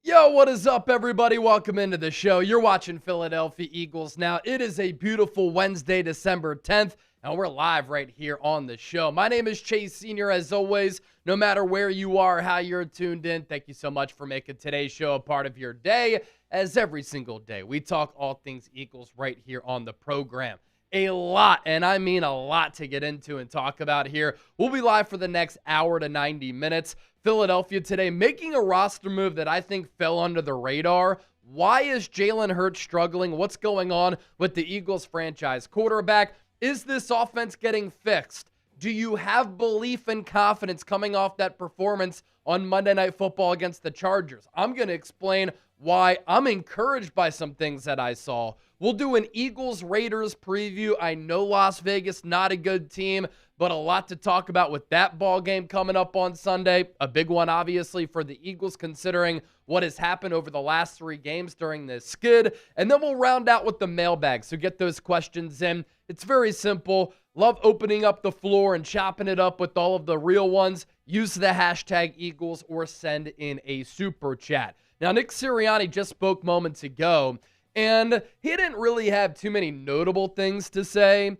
Yo, what is up, everybody? Welcome into the show. You're watching Philadelphia Eagles now. It is a beautiful Wednesday, December 10th, and we're live right here on the show. My name is Chase Sr. As always, no matter where you are, how you're tuned in, thank you so much for making today's show a part of your day. As every single day, we talk all things Eagles right here on the program. A lot, and I mean a lot, to get into and talk about here. We'll be live for the next hour to 90 minutes. Philadelphia today making a roster move that I think fell under the radar. Why is Jalen Hurts struggling? What's going on with the Eagles franchise quarterback? Is this offense getting fixed? Do you have belief and confidence coming off that performance on Monday Night Football against the Chargers? I'm going to explain why I'm encouraged by some things that I saw. We'll do an Eagles-Raiders preview. I know Las Vegas, not a good team, but a lot to talk about with that ball game coming up on Sunday. A big one, obviously, for the Eagles, considering what has happened over the last 3 games during this skid. And then we'll round out with the mailbag, so get those questions in. It's very simple. Love opening up the floor and chopping it up with all of the real ones. Use the hashtag Eagles or send in a super chat. Now, Nick Sirianni just spoke moments ago, and he didn't really have too many notable things to say,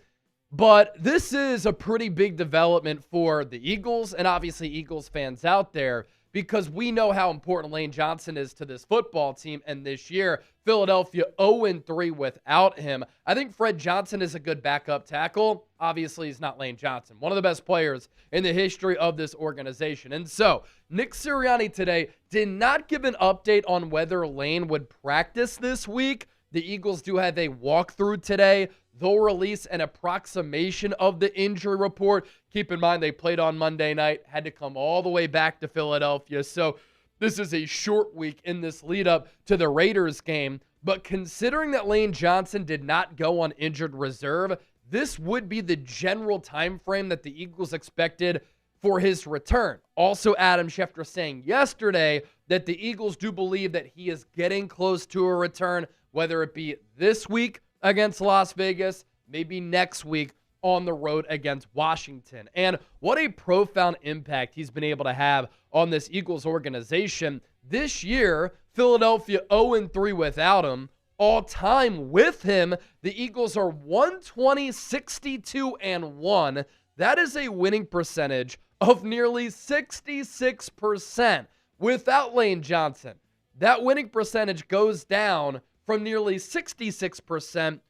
but this is a pretty big development for the Eagles and obviously Eagles fans out there, because we know how important Lane Johnson is to this football team, and this year, Philadelphia 0-3 without him. I think Fred Johnson is a good backup tackle. Obviously, he's not Lane Johnson, one of the best players in the history of this organization. And so, Nick Sirianni today did not give an update on whether Lane would practice this week. The Eagles do have a walkthrough today. They'll release an approximation of the injury report. Keep in mind, they played on Monday night, had to come all the way back to Philadelphia. So this is a short week in this lead up to the Raiders game. But considering that Lane Johnson did not go on injured reserve, this would be the general time frame that the Eagles expected for his return. Also, Adam Schefter saying yesterday that the Eagles do believe that he is getting close to a return, whether it be this week against Las Vegas, maybe next week on the road against Washington. And what a profound impact he's been able to have on this Eagles organization. This year, Philadelphia 0-3 without him. All time with him, the Eagles are 120, 62-1. That is a winning percentage of nearly 66% without Lane Johnson. That winning percentage goes down from nearly 66%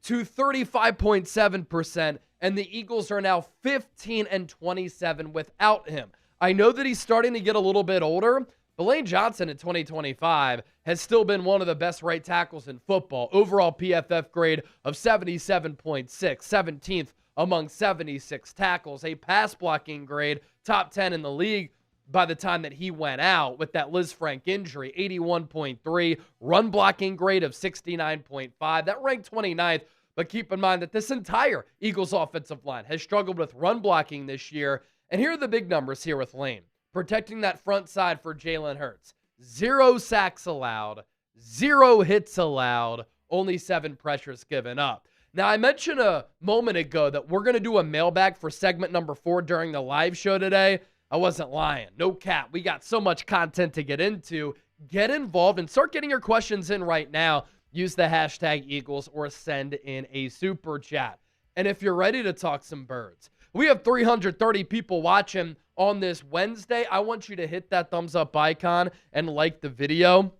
to 35.7%, and the Eagles are now 15-27 without him. I know that he's starting to get a little bit older, but Lane Johnson in 2025 has still been one of the best right tackles in football. Overall PFF grade of 77.6, 17th among 76 tackles. A pass blocking grade, top 10 in the league by the time that he went out with that Liz Frank injury, 81.3, run blocking grade of 69.5. That ranked 29th, but keep in mind that this entire Eagles offensive line has struggled with run blocking this year. And here are the big numbers here with Lane. Protecting that front side for Jalen Hurts. 0 sacks allowed, 0 hits allowed, only 7 pressures given up. Now, I mentioned a moment ago that we're going to do a mailbag for segment number 4 during the live show today. I wasn't lying. No cap. We got so much content to get into. Get involved and start getting your questions in right now. Use the hashtag Eagles or send in a super chat. And if you're ready to talk some birds, we have 330 people watching on this Wednesday. I want you to hit that thumbs up icon and like the video.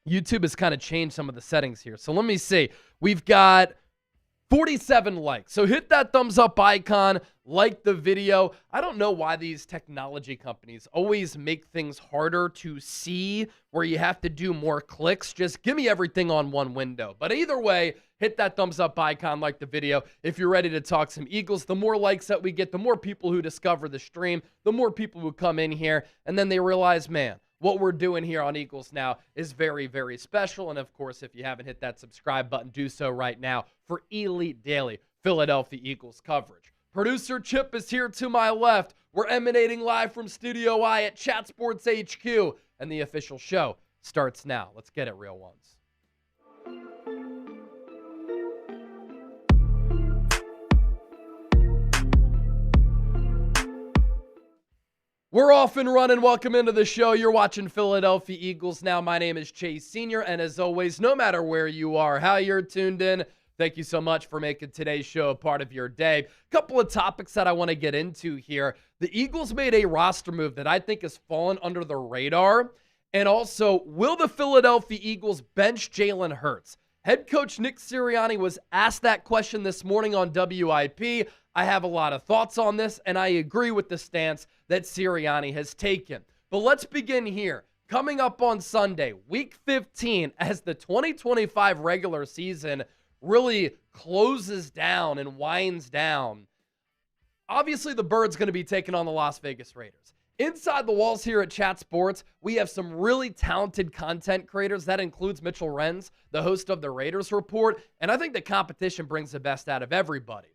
YouTube has kind of changed some of the settings here. So let me see. We've got 47 likes. So hit that thumbs up icon, like the video. I don't know why these technology companies always make things harder to see, where you have to do more clicks. Just give me everything on one window. But either way, hit that thumbs up icon, like the video. If you're ready to talk some Eagles, the more likes that we get, the more people who discover the stream, the more people who come in here, and then they realize, man, what we're doing here on Eagles Now is very, very special. And of course, if you haven't hit that subscribe button, do so right now for Elite Daily Philadelphia Eagles coverage. Producer Chip is here to my left. We're emanating live from Studio I at Chat Sports HQ, and the official show starts now. Let's get it, real ones. We're off and running. Welcome into the show. You're watching Philadelphia Eagles Now. My name is Chase Sr., and as always, no matter where you are, how you're tuned in, thank you so much for making today's show a part of your day. A couple of topics that I want to get into here. The Eagles made a roster move that I think has fallen under the radar. And also, will the Philadelphia Eagles bench Jalen Hurts? Head coach Nick Sirianni was asked that question this morning on WIP. I have a lot of thoughts on this, and I agree with the stance that Sirianni has taken. But let's begin here. Coming up on Sunday, Week 15, as the 2025 regular season really closes down and winds down, obviously the Bird's going to be taking on the Las Vegas Raiders. Inside the walls here at Chat Sports, we have some really talented content creators. That includes Mitchell Renz, the host of the Raiders Report, and I think the competition brings the best out of everybody.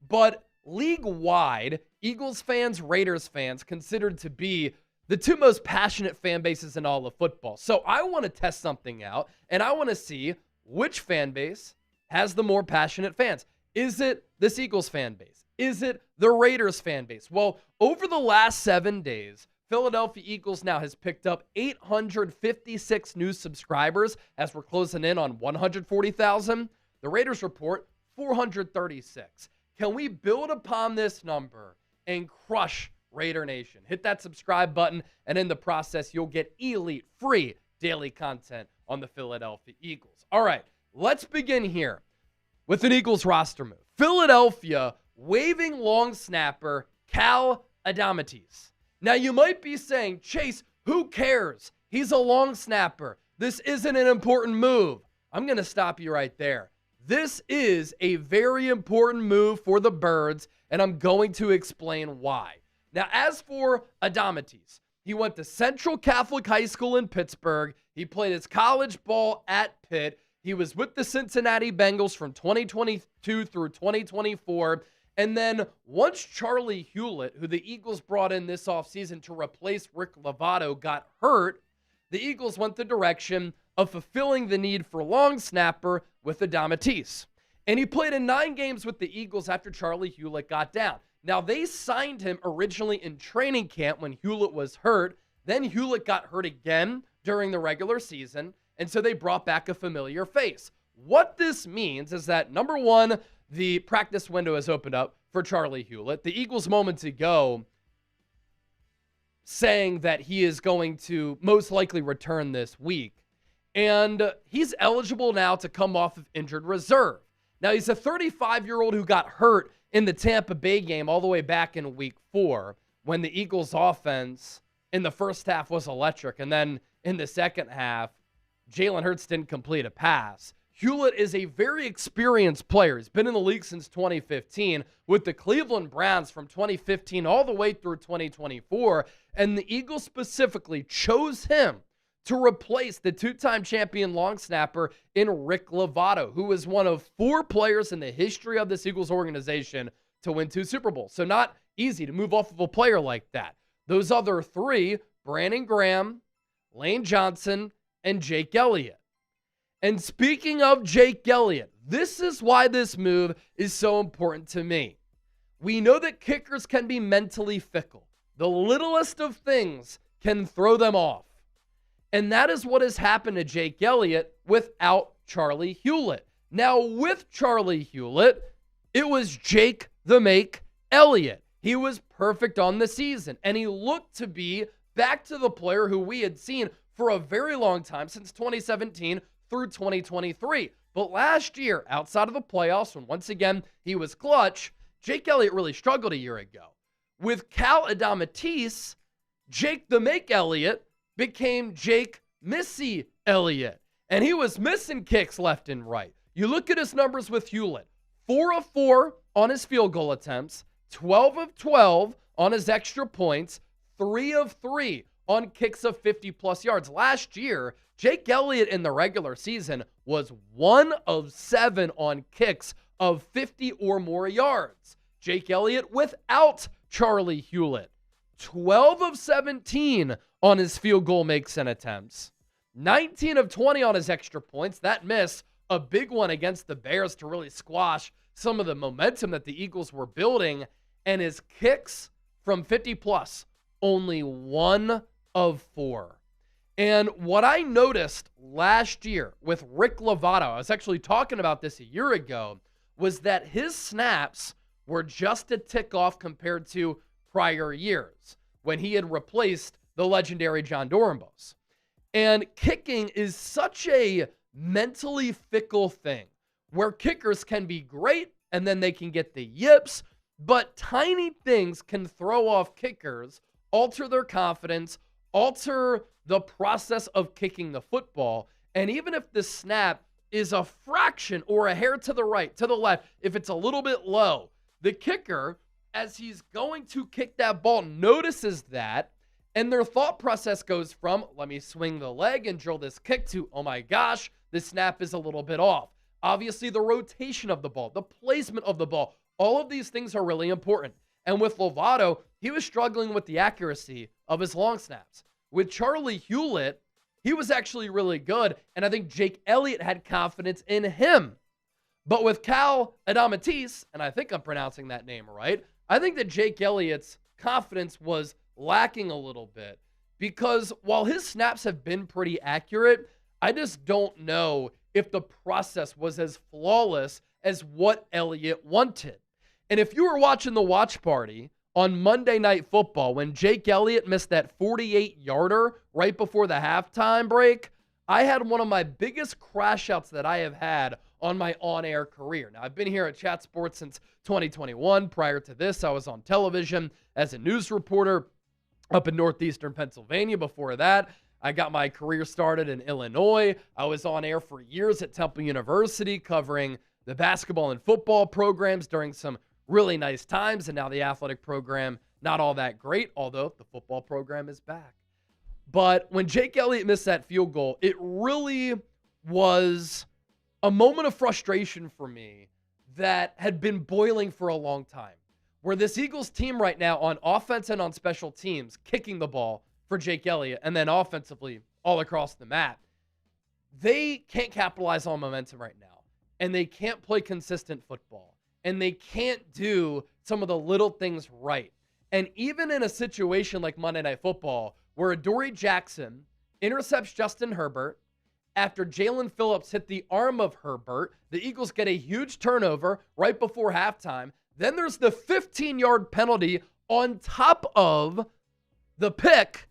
But league-wide, Eagles fans, Raiders fans, considered to be the two most passionate fan bases in all of football. So I want to test something out, and I want to see which fan base has the more passionate fans. Is it this Eagles fan base? Is it the Raiders fan base? Well, over the last 7 days, Philadelphia Eagles Now has picked up 856 new subscribers as we're closing in on 140,000. The Raiders Report, 436. Can we build upon this number and crush Raider Nation? Hit that subscribe button, and in the process, you'll get elite, free daily content on the Philadelphia Eagles. All right, let's begin here with an Eagles roster move. Philadelphia waiving long snapper Cal Adamatis. Now, you might be saying, Chase, who cares? He's a long snapper. This isn't an important move. I'm going to stop you right there. This is a very important move for the Birds, and I'm going to explain why. Now, as for Adamatis, he went to Central Catholic High School in Pittsburgh. He played his college ball at Pitt. He was with the Cincinnati Bengals from 2022 through 2024. And then once Charlie Hewlett, who the Eagles brought in this offseason to replace Rick Lovato, got hurt, the Eagles went the direction of fulfilling the need for long snapper with Adamatis. And he played in 9 games with the Eagles after Charlie Hewlett got down. Now, they signed him originally in training camp when Hewlett was hurt. Then Hewlett got hurt again during the regular season, and so they brought back a familiar face. What this means is that, number one, the practice window has opened up for Charlie Hewlett. The Eagles moments ago saying that he is going to most likely return this week. And he's eligible now to come off of injured reserve. Now, he's a 35-year-old who got hurt in the Tampa Bay game all the way back in week 4 when the Eagles offense in the first half was electric. And then in the second half, Jalen Hurts didn't complete a pass. Hewlett is a very experienced player. He's been in the league since 2015 with the Cleveland Browns from 2015 all the way through 2024. And the Eagles specifically chose him to replace the 2-time champion long snapper in Rick Lovato, who is one of 4 players in the history of this Eagles organization to win 2 Super Bowls. So not easy to move off of a player like that. Those other 3, Brandon Graham, Lane Johnson, and Jake Elliott. And speaking of Jake Elliott, this is why this move is so important to me. We know that kickers can be mentally fickle. The littlest of things can throw them off. And that is what has happened to Jake Elliott without Charlie Hewlett. Now, with Charlie Hewlett, it was Jake the Make Elliott. He was perfect on the season, and he looked to be back to the player who we had seen for a very long time, since 2017 through 2023. But last year, outside of the playoffs, when once again he was clutch, Jake Elliott really struggled a year ago. With Cal Adamatis, Jake the Make Elliott became Jake Missy Elliott. And he was missing kicks left and right. You look at his numbers with Hewlett. 4 of 4 on his field goal attempts. 12 of 12 on his extra points. 3 of 3 on kicks of 50-plus yards. Last year, Jake Elliott in the regular season was 1 of 7 on kicks of 50 or more yards. Jake Elliott without Charlie Hewlett. 12 of 17 on his field goal makes and attempts. 19 of 20 on his extra points. That miss, a big one against the Bears to really squash some of the momentum that the Eagles were building. And his kicks from 50 plus, only 1 of 4. And what I noticed last year with Rick Lovato, I was actually talking about this a year ago, was that his snaps were just a tick off compared to prior years when he had replaced the legendary John Dornbos. And kicking is such a mentally fickle thing where kickers can be great and then they can get the yips, but tiny things can throw off kickers, alter their confidence, alter the process of kicking the football. And even if the snap is a fraction or a hair to the right, to the left, if it's a little bit low, the kicker, as he's going to kick that ball, notices that, and their thought process goes from, let me swing the leg and drill this kick, to, oh my gosh, the snap is a little bit off. Obviously, the rotation of the ball, the placement of the ball, all of these things are really important. And with Lovato, he was struggling with the accuracy of his long snaps. With Charlie Hewlett, he was actually really good, and I think Jake Elliott had confidence in him. But with Cal Adamatis, and I think I'm pronouncing that name right, I think that Jake Elliott's confidence was lacking a little bit because while his snaps have been pretty accurate, I just don't know if the process was as flawless as what Elliott wanted. And if you were watching the watch party on Monday Night Football when Jake Elliott missed that 48-yarder right before the halftime break, I had one of my biggest crash outs that I have had on my on-air career. Now, I've been here at Chat Sports since 2021. Prior to this, I was on television as a news reporter up in northeastern Pennsylvania. Before that, I got my career started in Illinois. I was on air for years at Temple University covering the basketball and football programs during some really nice times, and now the athletic program, not all that great, although the football program is back. But when Jake Elliott missed that field goal, it really was a moment of frustration for me that had been boiling for a long time, where this Eagles team right now on offense and on special teams, kicking the ball for Jake Elliott, and then offensively all across the map, they can't capitalize on momentum right now, and they can't play consistent football, and they can't do some of the little things right. And even in a situation like Monday Night Football, where Adoree Jackson intercepts Justin Herbert, after Jalen Phillips hit the arm of Herbert, the Eagles get a huge turnover right before halftime. Then there's the 15-yard penalty on top of the pick.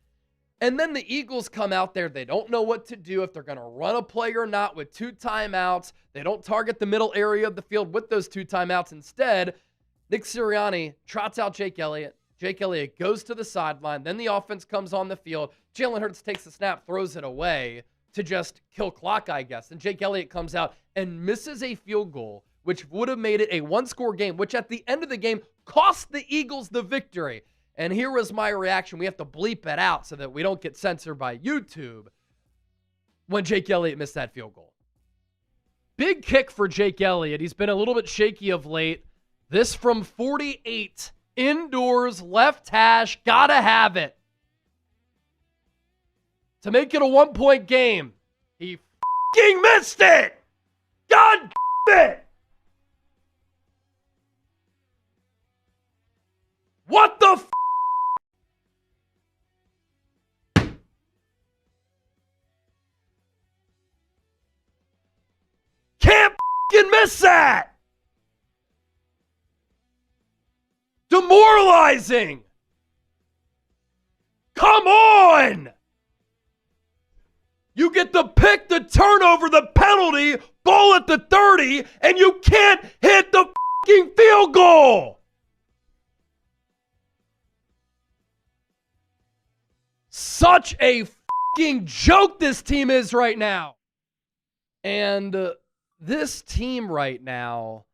And then the Eagles come out there. They don't know what to do, if they're going to run a play or not with 2 timeouts. They don't target the middle area of the field with those 2 timeouts. Instead, Nick Sirianni trots out Jake Elliott. Jake Elliott goes to the sideline. Then the offense comes on the field. Jalen Hurts takes the snap, throws it away to just kill clock, I guess. And Jake Elliott comes out and misses a field goal, which would have made it a 1-score game, which at the end of the game cost the Eagles the victory. And here was my reaction. We have to bleep it out so that we don't get censored by YouTube when Jake Elliott missed that field goal. Big kick for Jake Elliott. He's been a little bit shaky of late. This from 48, indoors, left hash, gotta have it. To make it a 1-point game. He f***ing missed it! God damn it! What the f***? Can't f***ing miss that! Demoralizing! Come on! You get the pick, the turnover, the penalty, ball at the 30, and you can't hit the fucking field goal. Such a fucking joke this team is right now. And this team right now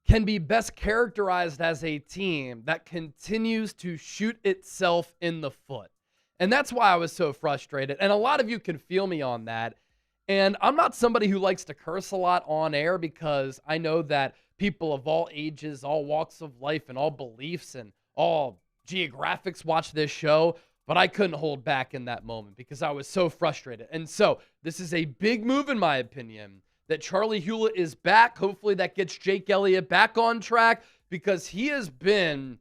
can be best characterized as a team that continues to shoot itself in the foot. And that's why I was so frustrated. And a lot of you can feel me on that. And I'm not somebody who likes to curse a lot on air because I know that people of all ages, all walks of life, and all beliefs and all geographics watch this show. But I couldn't hold back in that moment because I was so frustrated. And so this is a big move, in my opinion, that Charlie Hewlett is back. Hopefully that gets Jake Elliott back on track because he has been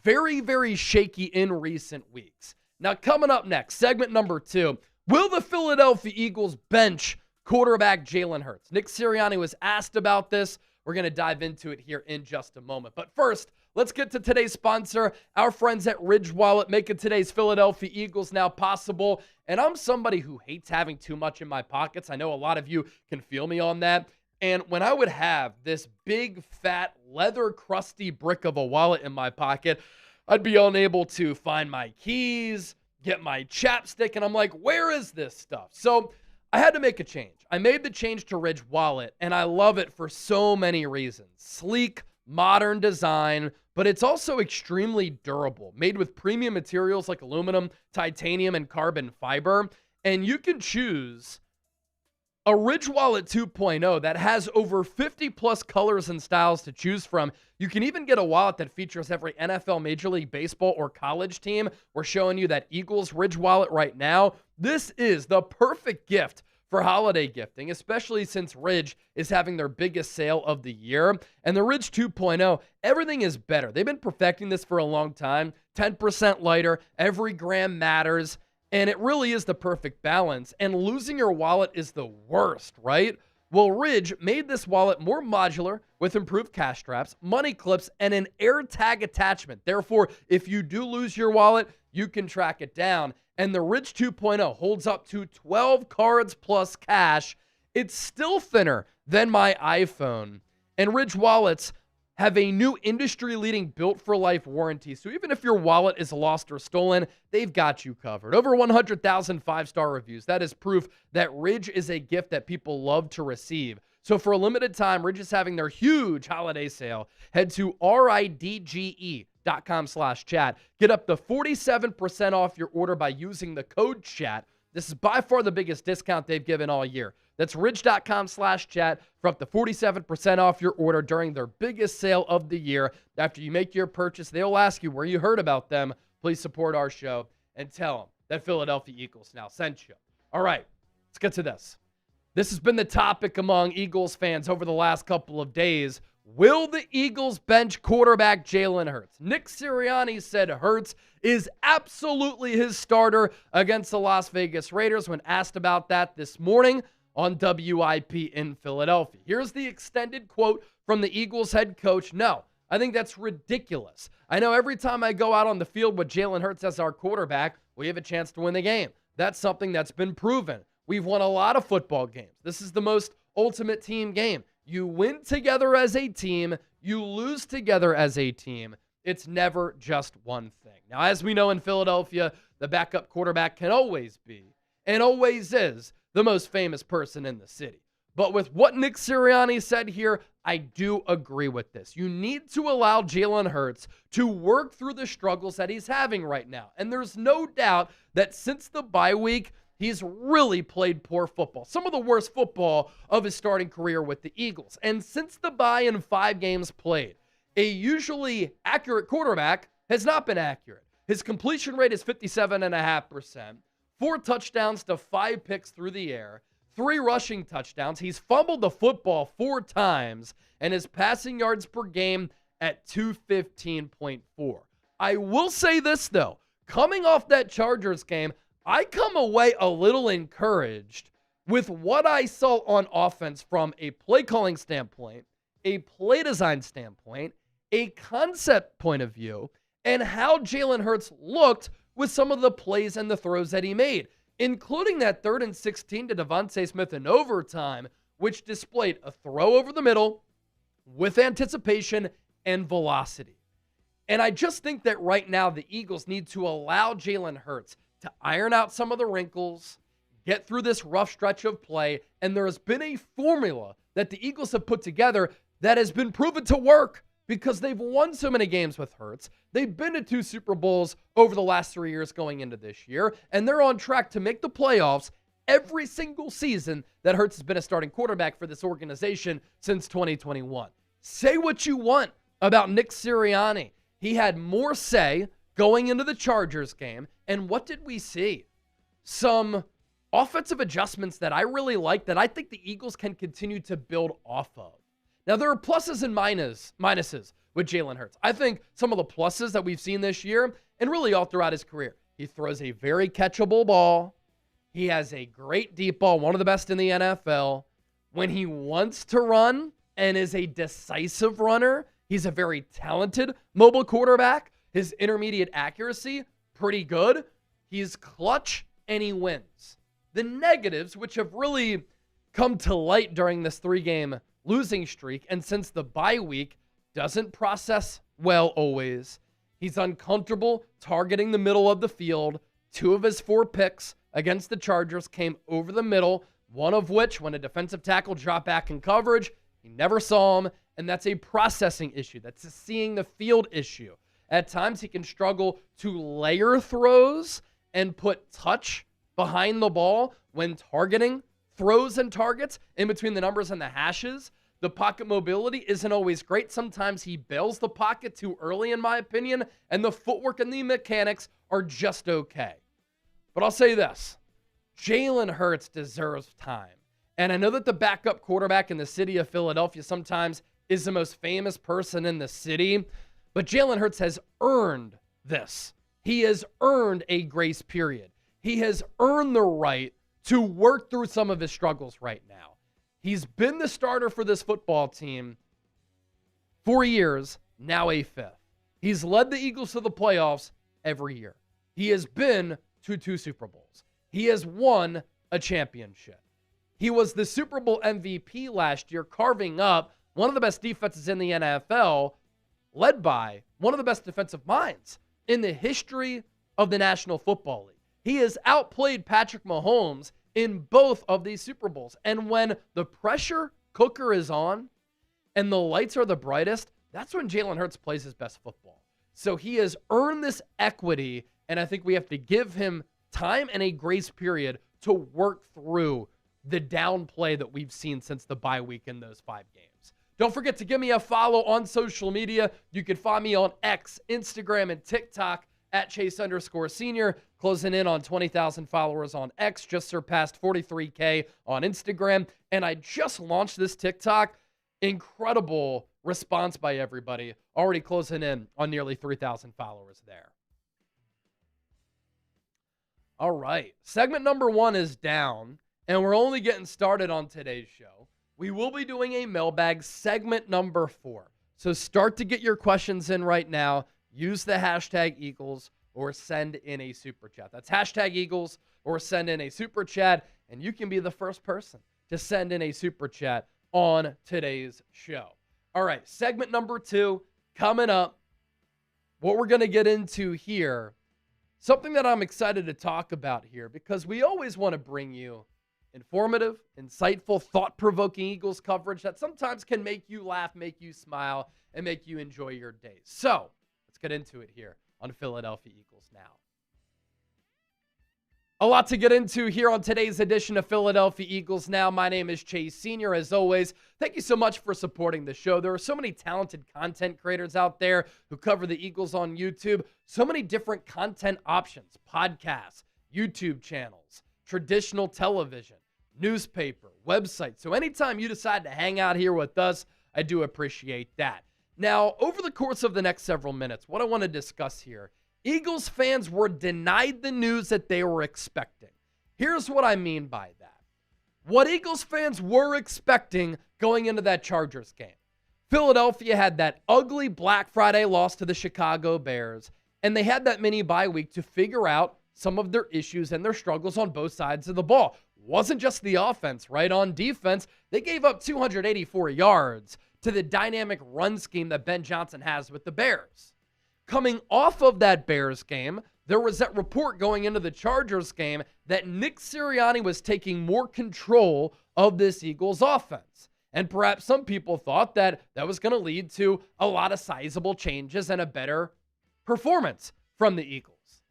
very, very shaky in recent weeks. Now, coming up next, segment number 2, will the Philadelphia Eagles bench quarterback Jalen Hurts? Nick Sirianni was asked about this. We're going to dive into it here in just a moment. But first, let's get to today's sponsor, our friends at Ridge Wallet, making today's Philadelphia Eagles now possible. And I'm somebody who hates having too much in my pockets. I know a lot of you can feel me on that. And when I would have this big, fat, leather, crusty brick of a wallet in my pocket, I'd be unable to find my keys, get my chapstick, and I'm like, where is this stuff? So I had to make a change. I made the change to Ridge Wallet, and I love it for so many reasons. Sleek, modern design, but it's also extremely durable, made with premium materials like aluminum, titanium, and carbon fiber. And you can choose a Ridge Wallet 2.0 that has over 50 plus colors and styles to choose from. You can even get a wallet that features every NFL, Major League Baseball, or college team. We're showing you that Eagles Ridge Wallet right now. This is the perfect gift for holiday gifting, especially since Ridge is having their biggest sale of the year. And the Ridge 2.0, everything is better. They've been perfecting this for a long time. 10% lighter, every gram matters. And it really is the perfect balance. And losing your wallet is the worst, right? Well, Ridge made this wallet more modular with improved cash straps, money clips, and an AirTag attachment. Therefore, if you do lose your wallet, you can track it down. And the Ridge 2.0 holds up to 12 cards plus cash. It's still thinner than my iPhone. And Ridge wallets have a new industry-leading built-for-life warranty. So even if your wallet is lost or stolen, they've got you covered. Over 100,000 five-star reviews. That is proof that Ridge is a gift that people love to receive. So for a limited time, Ridge is having their huge holiday sale. Head to ridge.com/chat. Get up to 47% off your order by using the code CHAT. This is by far the biggest discount they've given all year. That's ridge.com/chat for up to 47% off your order during their biggest sale of the year. After you make your purchase, they'll ask you where you heard about them. Please support our show and tell them that Philadelphia Eagles now sent you. All right, let's get to this. This has been the topic among Eagles fans over the last couple of days. Will the Eagles bench quarterback Jalen Hurts? Nick Sirianni said Hurts is absolutely his starter against the Las Vegas Raiders when asked about that this morning on WIP in Philadelphia. Here's the extended quote from the Eagles head coach. No, I think that's ridiculous. I know every time I go out on the field with Jalen Hurts as our quarterback, we have a chance to win the game. That's something that's been proven. We've won a lot of football games. This is the most ultimate team game. You win together as a team. You lose together as a team. It's never just one thing. Now, as we know in Philadelphia, the backup quarterback can always be, and always is, the most famous person in the city. But with what Nick Sirianni said here, I do agree with this. You need to allow Jalen Hurts to work through the struggles that he's having right now. And there's no doubt that since the bye week, he's really played poor football. Some of the worst football of his starting career with the Eagles. And since the bye in 5 games played, a usually accurate quarterback has not been accurate. His completion rate is 57.5%, 4 touchdowns to 5 picks through the air, 3 rushing touchdowns. He's fumbled the football 4 times, and his passing yards per game at 215.4. I will say this, though. Coming off that Chargers game, I come away a little encouraged with what I saw on offense from a play calling standpoint, a play design standpoint, a concept point of view, and how Jalen Hurts looked with some of the plays and the throws that he made, including that 3rd and 16 to Devontae Smith in overtime, which displayed a throw over the middle with anticipation and velocity. And I just think that right now the Eagles need to allow Jalen Hurts to iron out some of the wrinkles, get through this rough stretch of play, and there has been a formula that the Eagles have put together that has been proven to work because they've won so many games with Hurts. They've been to 2 Super Bowls over the last 3 years going into this year, and they're on track to make the playoffs every single season that Hurts has been a starting quarterback for this organization since 2021. Say what you want about Nick Sirianni. He had more say going into the Chargers game, and what did we see? Some offensive adjustments that I really like that I think the Eagles can continue to build off of. Now, there are pluses and minuses with Jalen Hurts. I think some of the pluses that we've seen this year, and really all throughout his career, he throws a very catchable ball. He has a great deep ball, one of the best in the NFL. When he wants to run and is a decisive runner, he's a very talented mobile quarterback. His intermediate accuracy, pretty good. He's clutch, and he wins. The negatives, which have really come to light during this 3-game losing streak, and since the bye week, doesn't process well always. He's uncomfortable targeting the middle of the field. 2 of his 4 picks against the Chargers came over the middle, one of which, when a defensive tackle dropped back in coverage, he never saw him, and that's a processing issue. That's a seeing the field issue. At times, he can struggle to layer throws and put touch behind the ball when targeting throws and targets in between the numbers and the hashes. The pocket mobility isn't always great. Sometimes he bails the pocket too early, in my opinion, and the footwork and the mechanics are just okay. But I'll say this. Jalen Hurts deserves time. And I know that the backup quarterback in the city of Philadelphia sometimes is the most famous person in the city, but Jalen Hurts has earned this. He has earned a grace period. He has earned the right to work through some of his struggles right now. He's been the starter for this football team 4 years, now a 5th. He's led the Eagles to the playoffs every year. He has been to 2 Super Bowls. He has won a championship. He was the Super Bowl MVP last year, carving up one of the best defenses in the NFL, led by one of the best defensive minds in the history of the National Football League. He has outplayed Patrick Mahomes in both of these Super Bowls. And when the pressure cooker is on and the lights are the brightest, that's when Jalen Hurts plays his best football. So he has earned this equity, and I think we have to give him time and a grace period to work through the downplay that we've seen since the bye week in those 5 games. Don't forget to give me a follow on social media. You can find me on X, Instagram, and TikTok at Chase_Senior, closing in on 20,000 followers on X, just surpassed 43K on Instagram. And I just launched this TikTok. Incredible response by everybody. Already closing in on nearly 3,000 followers there. All right. Segment number 1 is down, and we're only getting started on today's show. We will be doing a mailbag segment number 4. So start to get your questions in right now. Use the hashtag Eagles or send in a super chat. That's hashtag Eagles or send in a super chat, and you can be the first person to send in a super chat on today's show. All right, segment number 2 coming up. What we're going to get into here, something that I'm excited to talk about here, because we always want to bring you informative, insightful, thought-provoking Eagles coverage that sometimes can make you laugh, make you smile, and make you enjoy your day. So let's get into it here on Philadelphia Eagles Now. A lot to get into here on today's edition of Philadelphia Eagles Now. My name is Chase Senior. As always, thank you so much for supporting the show. There are so many talented content creators out there who cover the Eagles on YouTube. So many different content options, podcasts, YouTube channels, traditional television, newspaper, website. So anytime you decide to hang out here with us, I do appreciate that. Now, over the course of the next several minutes, what I want to discuss here, Eagles fans were denied the news that they were expecting. Here's what I mean by that. What Eagles fans were expecting going into that Chargers game. Philadelphia had that ugly Black Friday loss to the Chicago Bears, and they had that mini bye week to figure out some of their issues and their struggles on both sides of the ball. Wasn't just the offense, right? On defense, they gave up 284 yards to the dynamic run scheme that Ben Johnson has with the Bears. Coming off of that Bears game, there was that report going into the Chargers game that Nick Sirianni was taking more control of this Eagles offense. And perhaps some people thought that that was going to lead to a lot of sizable changes and a better performance from the Eagles.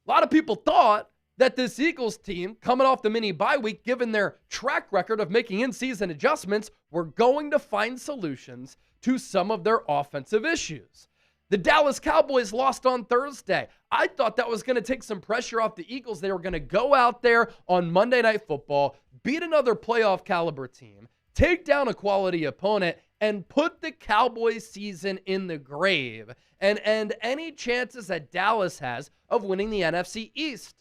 A lot of people thought that this Eagles team, coming off the mini bye week, given their track record of making in-season adjustments, were going to find solutions to some of their offensive issues. The Dallas Cowboys lost on Thursday. I thought that was going to take some pressure off the Eagles. They were going to go out there on Monday Night Football, beat another playoff caliber team, take down a quality opponent, and put the Cowboys season in the grave and end any chances that Dallas has of winning the NFC East.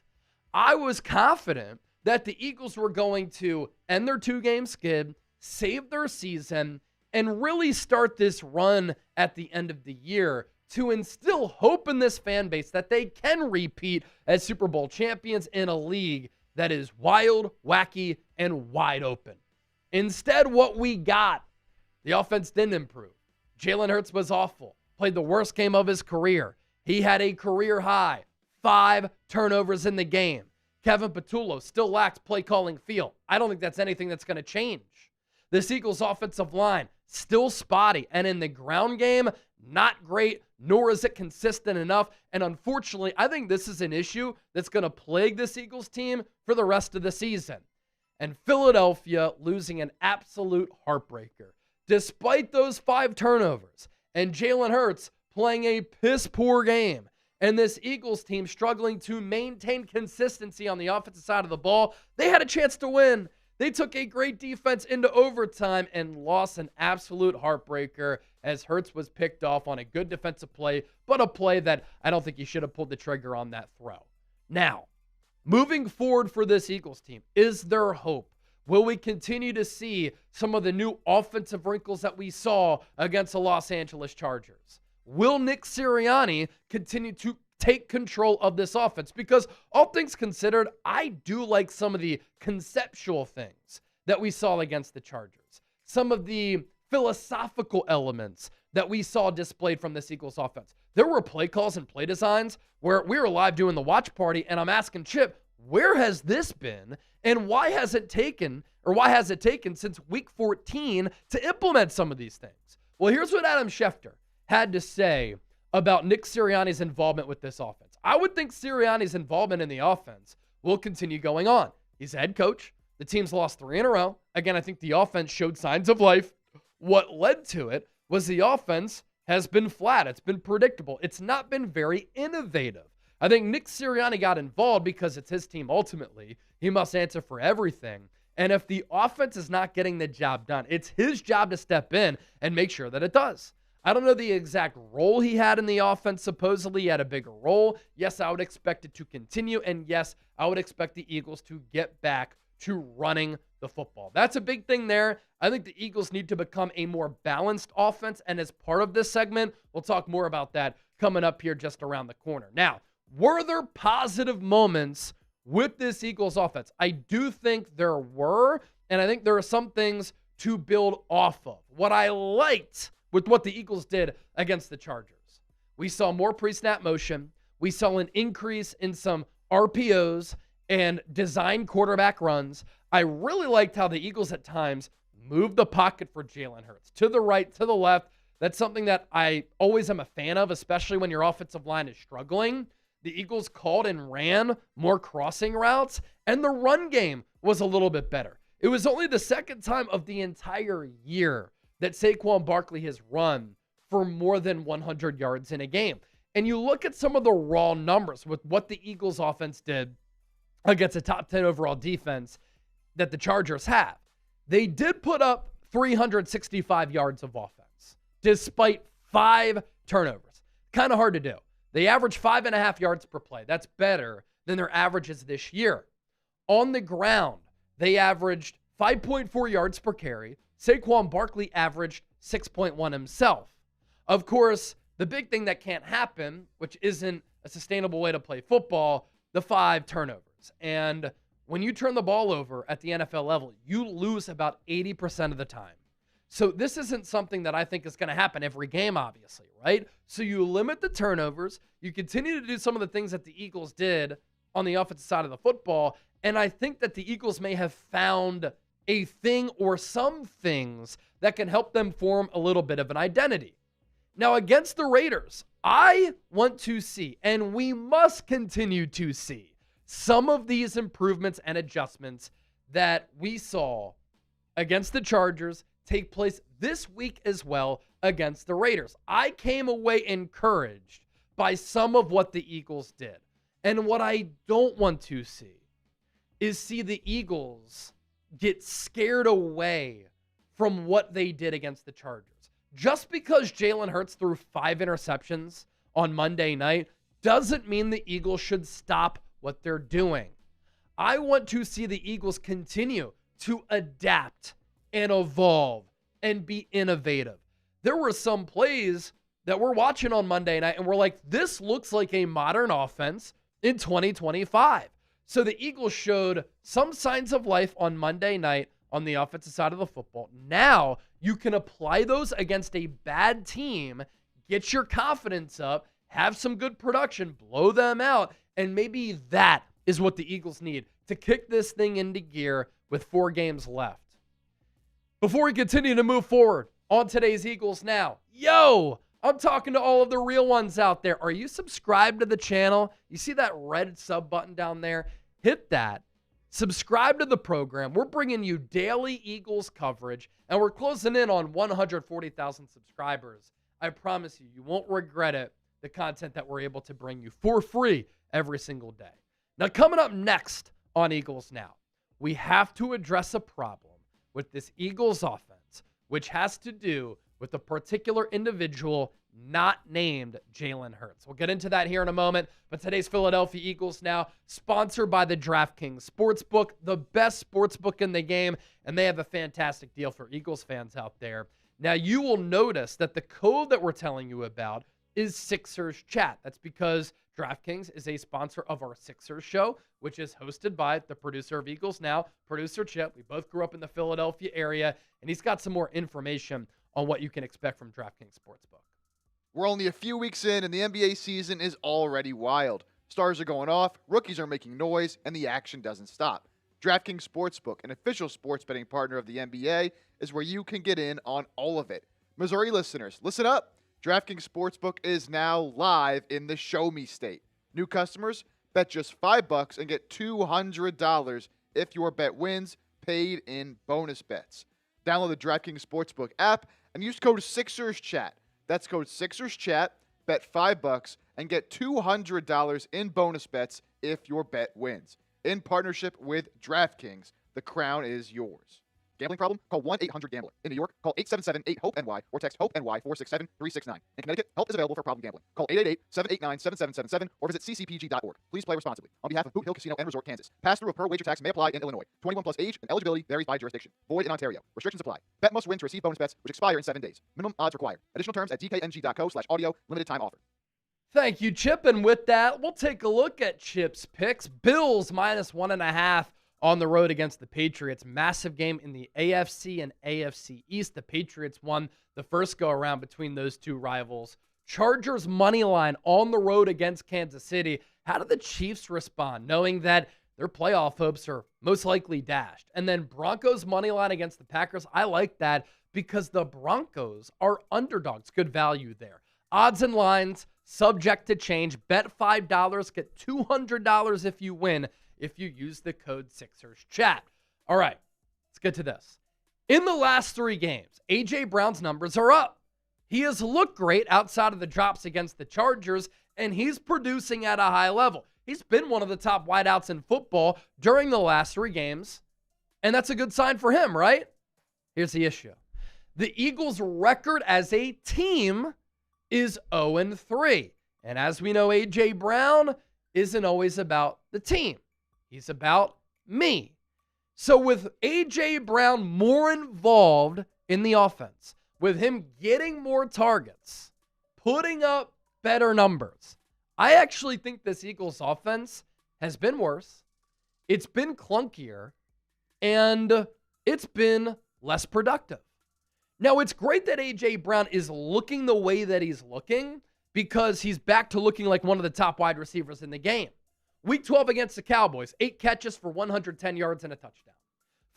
I was confident that the Eagles were going to end their 2-game skid, save their season, and really start this run at the end of the year to instill hope in this fan base that they can repeat as Super Bowl champions in a league that is wild, wacky, and wide open. Instead, what we got, the offense didn't improve. Jalen Hurts was awful, played the worst game of his career. He had a career high 5 turnovers in the game. Kevin Patullo still lacks play calling feel. I don't think that's anything that's going to change. This Eagles offensive line, still spotty. And in the ground game, not great, nor is it consistent enough. And unfortunately, I think this is an issue that's going to plague this Eagles team for the rest of the season. And Philadelphia losing an absolute heartbreaker. Despite those 5 turnovers and Jalen Hurts playing a piss-poor game, and this Eagles team struggling to maintain consistency on the offensive side of the ball, they had a chance to win. They took a great defense into overtime and lost an absolute heartbreaker as Hurts was picked off on a good defensive play, but a play that I don't think he should have pulled the trigger on that throw. Now, moving forward for this Eagles team, is there hope? Will we continue to see some of the new offensive wrinkles that we saw against the Los Angeles Chargers? Will Nick Sirianni continue to take control of this offense? Because all things considered, I do like some of the conceptual things that we saw against the Chargers. Some of the philosophical elements that we saw displayed from this Eagles offense. There were play calls and play designs where we were live doing the watch party, and I'm asking Chip, where has this been? And why has it taken since week 14 to implement some of these things? Well, here's what Adam Schefter had to say about Nick Sirianni's involvement with this offense. I would think Sirianni's involvement in the offense will continue going on. He's a head coach. The team's lost 3 in a row. Again, I think the offense showed signs of life. What led to it was the offense has been flat. It's been predictable. It's not been very innovative. I think Nick Sirianni got involved because it's his team ultimately. He must answer for everything. And if the offense is not getting the job done, it's his job to step in and make sure that it does. I don't know the exact role he had in the offense. Supposedly he had a bigger role. Yes, I would expect it to continue. And yes, I would expect the Eagles to get back to running the football. That's a big thing there. I think the Eagles need to become a more balanced offense. And as part of this segment, we'll talk more about that coming up here just around the corner. Now, were there positive moments with this Eagles offense? I do think there were. And I think there are some things to build off of. What I liked with what the Eagles did against the Chargers, we saw more pre-snap motion. We saw an increase in some RPOs and design quarterback runs. I really liked how the Eagles at times moved the pocket for Jalen Hurts to the right, to the left. That's something that I always am a fan of, especially when your offensive line is struggling. The Eagles called and ran more crossing routes, and the run game was a little bit better. It was only the second time of the entire year that Saquon Barkley has run for more than 100 yards in a game. And you look at some of the raw numbers with what the Eagles offense did against a top 10 overall defense that the Chargers have. They did put up 365 yards of offense, despite 5 turnovers. Kind of hard to do. They average 5.5 yards per play. That's better than their averages this year. On the ground, they averaged 5.4 yards per carry. Saquon Barkley averaged 6.1 himself. Of course, the big thing that can't happen, which isn't a sustainable way to play football, the 5 turnovers. And when you turn the ball over at the NFL level, you lose about 80% of the time. So this isn't something that I think is going to happen every game, obviously, right? So you limit the turnovers. You continue to do some of the things that the Eagles did on the offensive side of the football. And I think that the Eagles may have found a thing or some things that can help them form a little bit of an identity. Now, against the Raiders, I want to see, and we must continue to see, some of these improvements and adjustments that we saw against the Chargers take place this week as well against the Raiders. I came away encouraged by some of what the Eagles did. And what I don't want to see is the Eagles get scared away from what they did against the Chargers. Just because Jalen Hurts threw 5 interceptions on Monday night doesn't mean the Eagles should stop what they're doing. I want to see the Eagles continue to adapt and evolve and be innovative. There were some plays that we're watching on Monday night and we're like, this looks like a modern offense in 2025. So the Eagles showed some signs of life on Monday night on the offensive side of the football. Now you can apply those against a bad team, get your confidence up, have some good production, blow them out, and maybe that is what the Eagles need to kick this thing into gear with 4 games left. Before we continue to move forward on today's Eagles Now, I'm talking to all of the real ones out there. Are you subscribed to the channel? You see that red sub button down there? Hit that. Subscribe to the program. We're bringing you daily Eagles coverage, and we're closing in on 140,000 subscribers. I promise you, you won't regret it, the content that we're able to bring you for free every single day. Now, coming up next on Eagles Now, we have to address a problem with this Eagles offense, which has to do with a particular individual not named Jalen Hurts. We'll get into that here in a moment, but today's Philadelphia Eagles Now, sponsored by the DraftKings Sportsbook, the best sportsbook in the game, and they have a fantastic deal for Eagles fans out there. Now, you will notice that the code that we're telling you about is Sixers Chat. That's because DraftKings is a sponsor of our Sixers show, which is hosted by the producer of Eagles Now, producer Chip. We both grew up in the Philadelphia area, and he's got some more information on what you can expect from DraftKings Sportsbook. We're only a few weeks in, and the NBA season is already wild. Stars are going off, rookies are making noise, and the action doesn't stop. DraftKings Sportsbook, an official sports betting partner of the NBA, is where you can get in on all of it. Missouri listeners, listen up. DraftKings Sportsbook is now live in the Show Me State. New customers, bet just $5 and get $200 if your bet wins, paid in bonus bets. Download the DraftKings Sportsbook app and use code SixersChat. That's code SixersChat, bet $5 and get $200 in bonus bets if your bet wins. In partnership with DraftKings, the crown is yours. Gambling problem? Call 1-800-GAMBLER. In New York, call 877-8-HOPE-NY or text HOPE-NY 467-369. In Connecticut, help is available for problem gambling. Call 888-789-7777 or visit ccpg.org. Please play responsibly. On behalf of Boot Hill Casino and Resort, Kansas. Pass-through of per wager tax may apply in Illinois. 21 plus age and eligibility varies by jurisdiction. Void in Ontario. Restrictions apply. Bet must win to receive bonus bets, which expire in 7 days. Minimum odds required. Additional terms at dkng.co/audio. Limited time offer. Thank you, Chip. And with that, we'll take a look at Chip's picks. Bills -1.5 on the road against the Patriots. Massive game in the AFC and AFC East. The Patriots won the first go-around between those two rivals. Chargers money line on the road against Kansas City. How do the Chiefs respond, knowing that their playoff hopes are most likely dashed? And then Broncos money line against the Packers. I like that because the Broncos are underdogs. Good value there. Odds and lines, subject to change. Bet $5, get $200 if you win, if you use the code SixersChat. All right, let's get to this. In the last 3 games, A.J. Brown's numbers are up. He has looked great outside of the drops against the Chargers, and he's producing at a high level. He's been one of the top wideouts in football during the last 3 games, and that's a good sign for him, right? Here's the issue. The Eagles' record as a team is 0-3. And as we know, A.J. Brown isn't always about the team. He's about me. So with A.J. Brown more involved in the offense, with him getting more targets, putting up better numbers, I actually think this Eagles offense has been worse. It's been clunkier, and it's been less productive. Now, it's great that A.J. Brown is looking the way that he's looking because he's back to looking like one of the top wide receivers in the game. Week 12 against the Cowboys, 8 catches for 110 yards and a touchdown.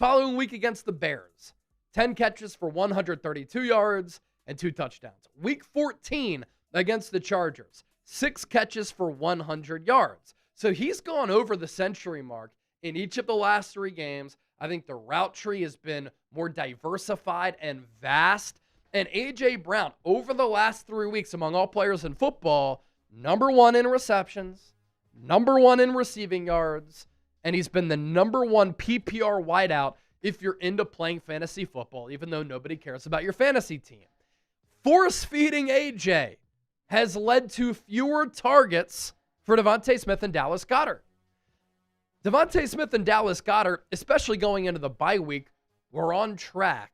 Following week against the Bears, 10 catches for 132 yards and 2 touchdowns. Week 14 against the Chargers, 6 catches for 100 yards. So he's gone over the century mark in each of the last 3 games. I think the route tree has been more diversified and vast. And A.J. Brown, over the last 3 weeks among all players in football, number 1 in receptions, number 1 in receiving yards, and he's been the number 1 PPR wideout if you're into playing fantasy football, even though nobody cares about your fantasy team. Force-feeding AJ has led to fewer targets for Devontae Smith and Dallas Goedert. Devontae Smith and Dallas Goedert, especially going into the bye week, were on track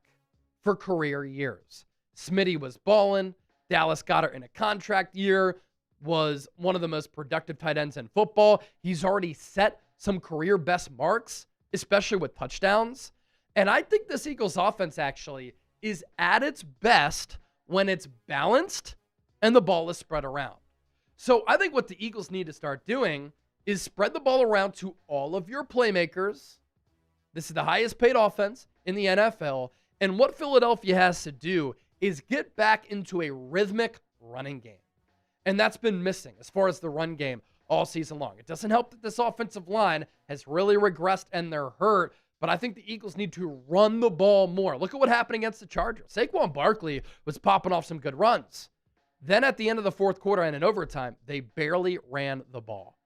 for career years. Smitty was balling. Dallas Goedert in a contract year was one of the most productive tight ends in football. He's already set some career best marks, especially with touchdowns. And I think this Eagles offense actually is at its best when it's balanced and the ball is spread around. So I think what the Eagles need to start doing is spread the ball around to all of your playmakers. This is the highest paid offense in the NFL. And what Philadelphia has to do is get back into a rhythmic running game. And that's been missing as far as the run game all season long. It doesn't help that this offensive line has really regressed and they're hurt, but I think the Eagles need to run the ball more. Look at what happened against the Chargers. Saquon Barkley was popping off some good runs. Then at the end of the fourth quarter and in overtime, they barely ran the ball.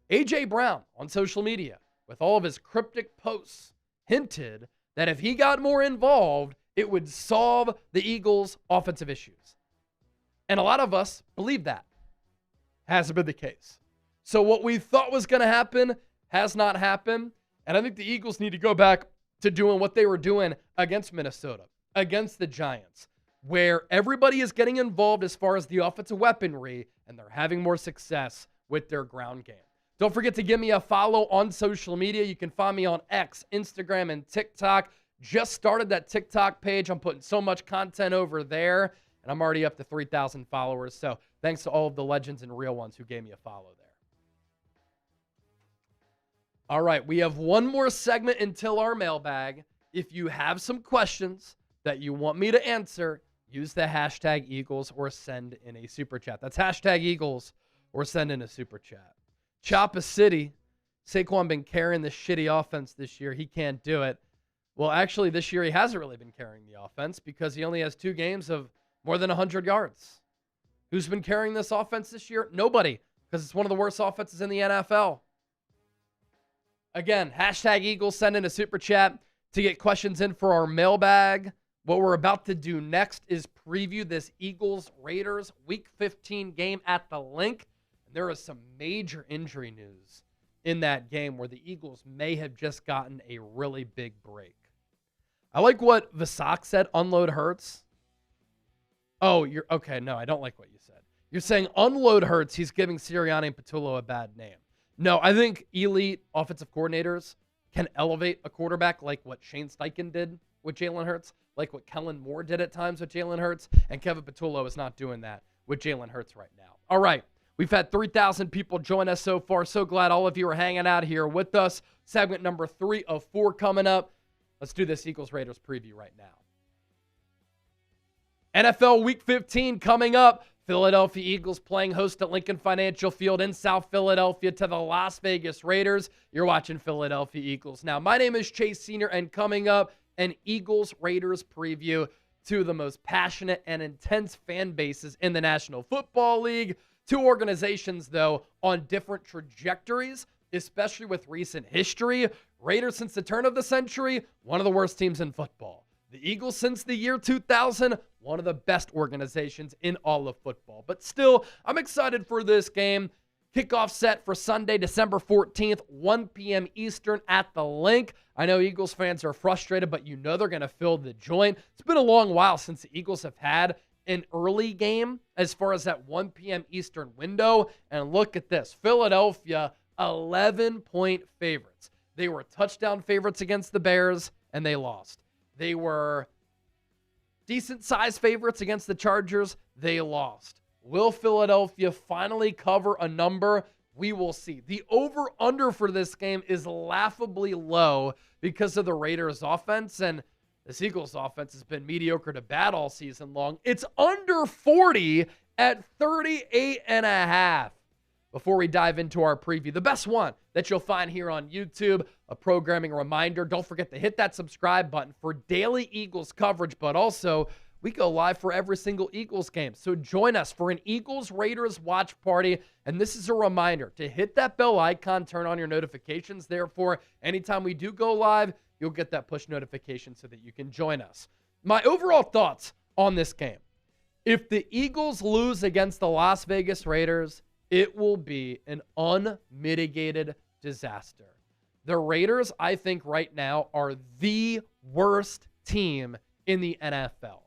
A.J. Brown on social media, with all of his cryptic posts, hinted that if he got more involved, it would solve the Eagles' offensive issues. And a lot of us believe that. Hasn't been the case. So what we thought was going to happen has not happened. And I think the Eagles need to go back to doing what they were doing against Minnesota, against the Giants, where everybody is getting involved as far as the offensive weaponry, and they're having more success with their ground game. Don't forget to give me a follow on social media. You can find me on X, Instagram, and TikTok. Just started that TikTok page. I'm putting so much content over there, and I'm already up to 3,000 followers. So thanks to all of the legends and real ones who gave me a follow there. All right, we have one more segment until our mailbag. If you have some questions that you want me to answer, use the hashtag Eagles or send in a super chat. That's hashtag Eagles or send in a super chat. Choppa City, Saquon been carrying the shitty offense this year. He can't do it. Well, actually, this year he hasn't really been carrying the offense because he only has 2 games of more than 100 yards. Who's been carrying this offense this year? Nobody, because it's one of the worst offenses in the NFL. Again, hashtag Eagles, send in a super chat to get questions in for our mailbag. What we're about to do next is preview this Eagles-Raiders Week 15 game at the Link. There is some major injury news in that game where the Eagles may have just gotten a really big break. I like what Vasak said, unload Hurts. Oh, you're okay. No, I don't like what you said. You're saying unload Hurts. He's giving Sirianni and Patullo a bad name. No, I think elite offensive coordinators can elevate a quarterback like what Shane Steichen did with Jalen Hurts, like what Kellen Moore did at times with Jalen Hurts, and Kevin Patullo is not doing that with Jalen Hurts right now. All right. We've had 3,000 people join us so far. So glad all of you are hanging out here with us. Segment number 3 of 4 coming up. Let's do this Eagles-Raiders preview right now. NFL Week 15 coming up. Philadelphia Eagles playing host at Lincoln Financial Field in South Philadelphia to the Las Vegas Raiders. You're watching Philadelphia Eagles. Now, my name is Chase Senior, and coming up, an Eagles-Raiders preview. 2 of the most passionate and intense fan bases in the National Football League. 2 organizations, though, on different trajectories, especially with recent history. Raiders since the turn of the century, one of the worst teams in football. The Eagles since the year 2000, one of the best organizations in all of football. But still, I'm excited for this game. Kickoff set for Sunday, December 14th, 1 p.m. Eastern at the Link. I know Eagles fans are frustrated, but you know they're going to fill the joint. It's been a long while since the Eagles have had an early game as far as that 1 p.m. Eastern window. And look at this. Philadelphia, 11-point favorites. They were touchdown favorites against the Bears, and they lost. They were decent-sized favorites against the Chargers. They lost. Will Philadelphia finally cover a number? We will see. The over-under for this game is laughably low because of the Raiders' offense, and this Eagles offense has been mediocre to bad all season long. It's under 40 at 38.5. Before we dive into our preview, the best one that you'll find here on YouTube, a programming reminder. Don't forget to hit that subscribe button for daily Eagles coverage, but also we go live for every single Eagles game. So join us for an Eagles-Raiders watch party. And this is a reminder to hit that bell icon, turn on your notifications. Therefore, anytime we do go live, you'll get that push notification so that you can join us. My overall thoughts on this game. If the Eagles lose against the Las Vegas Raiders, it will be an unmitigated disaster. The Raiders, I think right now, are the worst team in the NFL.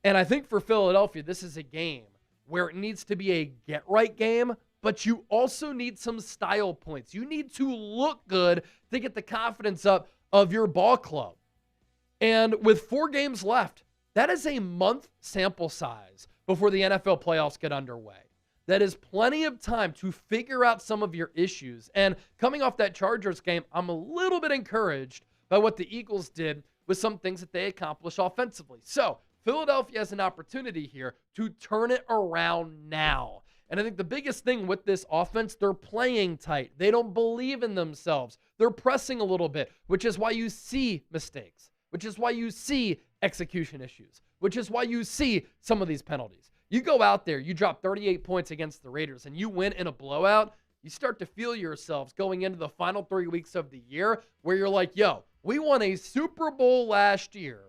And I think for Philadelphia, this is a game where it needs to be a get-right game, but you also need some style points. You need to look good to get the confidence up of your ball club. And with 4 games left, that is a month sample size before the NFL playoffs get underway. That is plenty of time to figure out some of your issues. And coming off that Chargers game, I'm a little bit encouraged by what the Eagles did with some things that they accomplished offensively. So Philadelphia has an opportunity here to turn it around now. And I think the biggest thing with this offense, they're playing tight. They don't believe in themselves. They're pressing a little bit, which is why you see mistakes, which is why you see execution issues, which is why you see some of these penalties. You go out there, you drop 38 points against the Raiders, and you win in a blowout, you start to feel yourselves going into the final 3 weeks of the year where you're like, yo, we won a Super Bowl last year.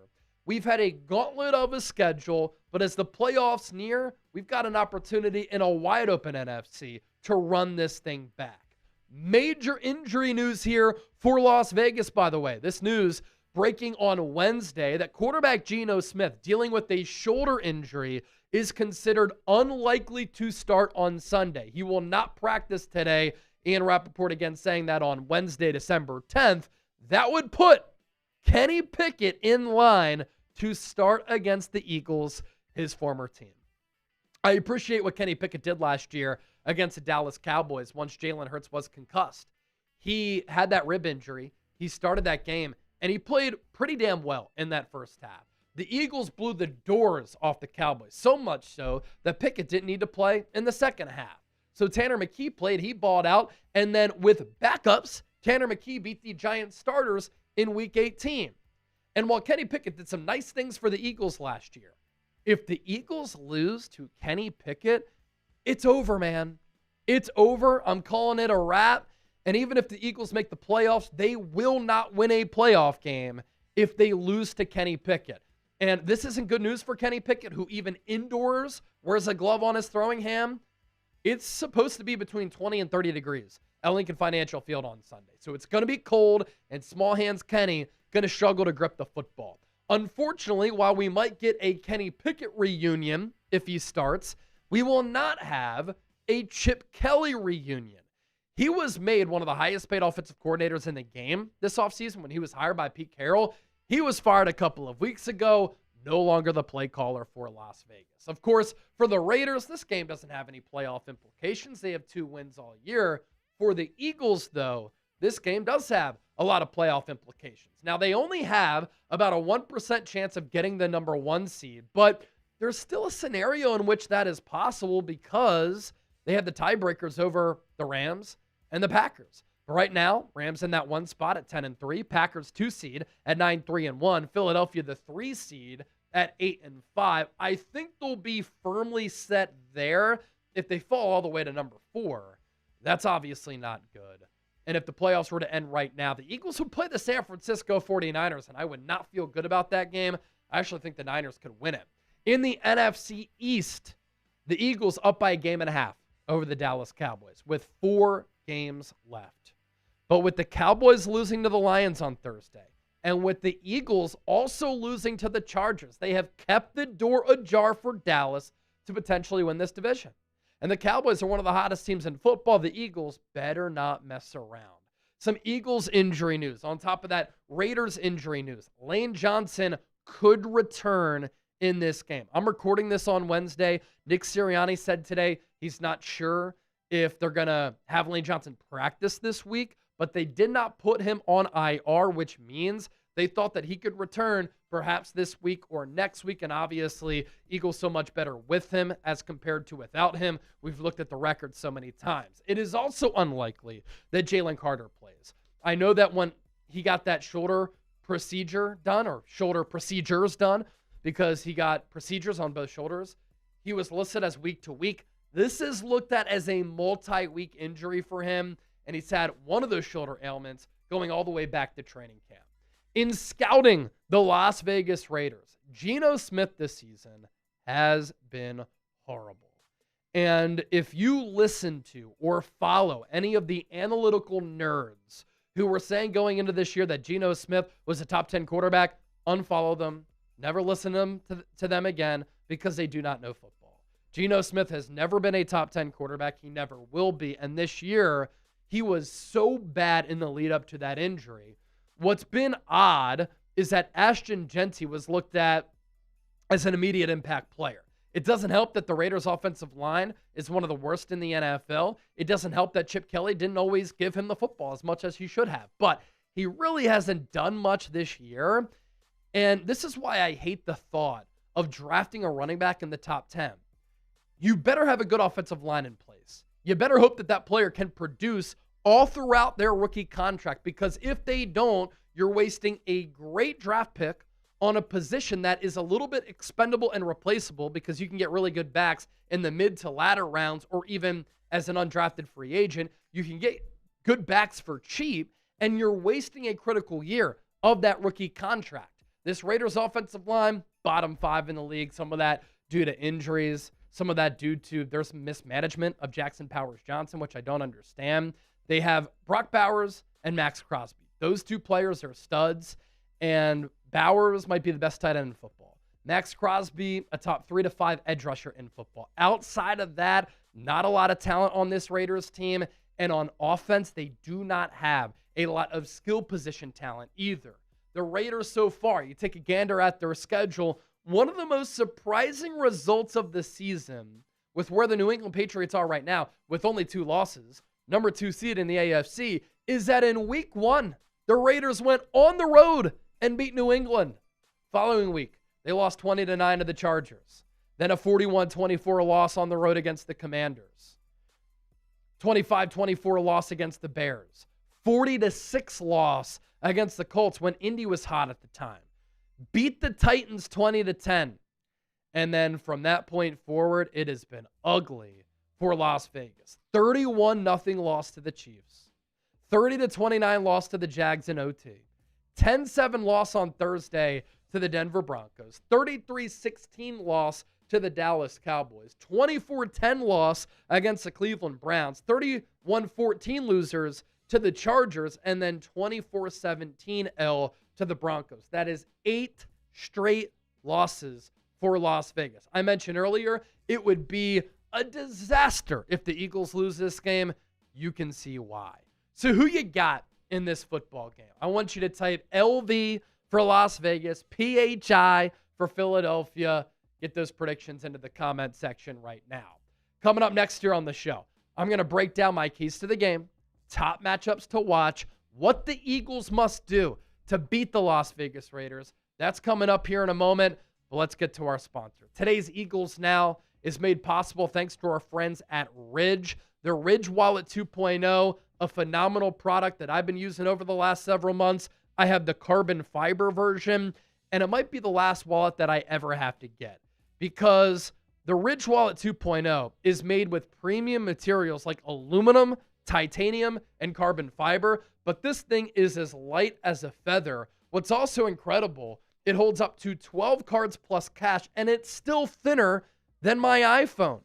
We've had a gauntlet of a schedule, but as the playoffs near, we've got an opportunity in a wide open NFC to run this thing back. Major injury news here for Las Vegas, by the way. This news breaking on Wednesday that quarterback Geno Smith, dealing with a shoulder injury, is considered unlikely to start on Sunday. He will not practice today. Ian Rappaport again saying that on Wednesday, December 10th. That would put Kenny Pickett in line to start against the Eagles, his former team. I appreciate what Kenny Pickett did last year against the Dallas Cowboys once Jalen Hurts was concussed. He had that rib injury. He started that game, and he played pretty damn well in that first half. The Eagles blew the doors off the Cowboys, so much so that Pickett didn't need to play in the second half. So Tanner McKee played, he balled out, and then with backups, Tanner McKee beat the Giants starters in Week 18. And while Kenny Pickett did some nice things for the Eagles last year, if the Eagles lose to Kenny Pickett, it's over, man. It's over. I'm calling it a wrap. And even if the Eagles make the playoffs, they will not win a playoff game if they lose to Kenny Pickett. And this isn't good news for Kenny Pickett, who even indoors wears a glove on his throwing hand. It's supposed to be between 20 and 30 degrees at Lincoln Financial Field on Sunday. So it's going to be cold, and small hands Kenny going to struggle to grip the football. Unfortunately, while we might get a Kenny Pickett reunion if he starts, we will not have a Chip Kelly reunion. He was made one of the highest paid offensive coordinators in the game this offseason when he was hired by Pete Carroll. He was fired a couple of weeks ago, no longer the play caller for Las Vegas. Of course, for the Raiders, this game doesn't have any playoff implications. They have 2 wins all year. For the Eagles, though, this game does have a lot of playoff implications. Now, they only have about a 1% chance of getting the number 1 seed, but there's still a scenario in which that is possible because they have the tiebreakers over the Rams and the Packers. But right now, Rams in that 1 spot at 10-3, Packers 2 seed at 9-3-1, Philadelphia the 3 seed at 8-5. I think they'll be firmly set there. If they fall all the way to number 4, that's obviously not good. And if the playoffs were to end right now, the Eagles would play the San Francisco 49ers, and I would not feel good about that game. I actually think the Niners could win it. In the NFC East, the Eagles up by a game and a half over the Dallas Cowboys with 4 games left. But with the Cowboys losing to the Lions on Thursday, and with the Eagles also losing to the Chargers, they have kept the door ajar for Dallas to potentially win this division. And the Cowboys are one of the hottest teams in football. The Eagles better not mess around. Some Eagles injury news. On top of that, Raiders injury news. Lane Johnson could return in this game. I'm recording this on Wednesday. Nick Sirianni said today he's not sure if they're going to have Lane Johnson practice this week, but they did not put him on IR, which means they thought that he could return perhaps this week or next week, and obviously Eagles so much better with him as compared to without him. We've looked at the record so many times. It is also unlikely that Jalen Carter plays. I know that when he got that shoulder procedure done, or shoulder procedures done, because he got procedures on both shoulders, he was listed as week to week. This is looked at as a multi-week injury for him, and he's had one of those shoulder ailments going all the way back to training camp. In scouting the Las Vegas Raiders, Geno Smith this season has been horrible. And if you listen to or follow any of the analytical nerds who were saying going into this year that Geno Smith was a top 10 quarterback, unfollow them. Never listen to them again because they do not know football. Geno Smith has never been a top 10 quarterback. He never will be. And this year, he was so bad in the lead up to that injury. What's been odd is that Ashton Genty was looked at as an immediate impact player. It doesn't help that the Raiders' offensive line is one of the worst in the NFL. It doesn't help that Chip Kelly didn't always give him the football as much as he should have. But he really hasn't done much this year. And this is why I hate the thought of drafting a running back in the top 10. You better have a good offensive line in place. You better hope that that player can produce all throughout their rookie contract, because if they don't, you're wasting a great draft pick on a position that is a little bit expendable and replaceable, because you can get really good backs in the mid to latter rounds, or even as an undrafted free agent, you can get good backs for cheap, and you're wasting a critical year of that rookie contract. This Raiders offensive line, bottom 5 in the league, some of that due to injuries, some of that due to there's mismanagement of Jackson Powers-Johnson, which I don't understand. They have Brock Bowers and Max Crosby. Those two players are studs, and Bowers might be the best tight end in football. Max Crosby, a top 3 to 5 edge rusher in football. Outside of that, not a lot of talent on this Raiders team, and on offense, they do not have a lot of skill position talent either. The Raiders so far, you take a gander at their schedule, one of the most surprising results of the season with where the New England Patriots are right now, with only 2 losses, number 2 seed in the AFC, is that in week 1, the Raiders went on the road and beat New England. Following week, they lost 20-9 to the Chargers. Then a 41-24 loss on the road against the Commanders. 25-24 loss against the Bears. 40-6 loss against the Colts when Indy was hot at the time. Beat the Titans 20-10. And then from that point forward, it has been ugly for Las Vegas. 31-0 loss to the Chiefs. 30-29 loss to the Jags in OT. 10-7 loss on Thursday to the Denver Broncos. 33-16 loss to the Dallas Cowboys. 24-10 loss against the Cleveland Browns. 31-14 losers to the Chargers, and then 24-17 L to the Broncos. That is 8 straight losses for Las Vegas. I mentioned earlier, it would be a disaster if the Eagles lose this game. You can see why. So who you got in this football game? I want you to type LV for Las Vegas, PHI for Philadelphia. Get those predictions into the comment section right now. Coming up next year on the show, I'm going to break down my keys to the game, top matchups to watch, what the Eagles must do to beat the Las Vegas Raiders. That's coming up here in a moment, but let's get to our sponsor. Today's Eagles Now is made possible thanks to our friends at Ridge. The Ridge Wallet 2.0, a phenomenal product that I've been using over the last several months. I have the carbon fiber version, and it might be the last wallet that I ever have to get, because the Ridge Wallet 2.0 is made with premium materials like aluminum, titanium, and carbon fiber, but this thing is as light as a feather. What's also incredible, it holds up to 12 cards plus cash, and it's still thinner than my iPhone.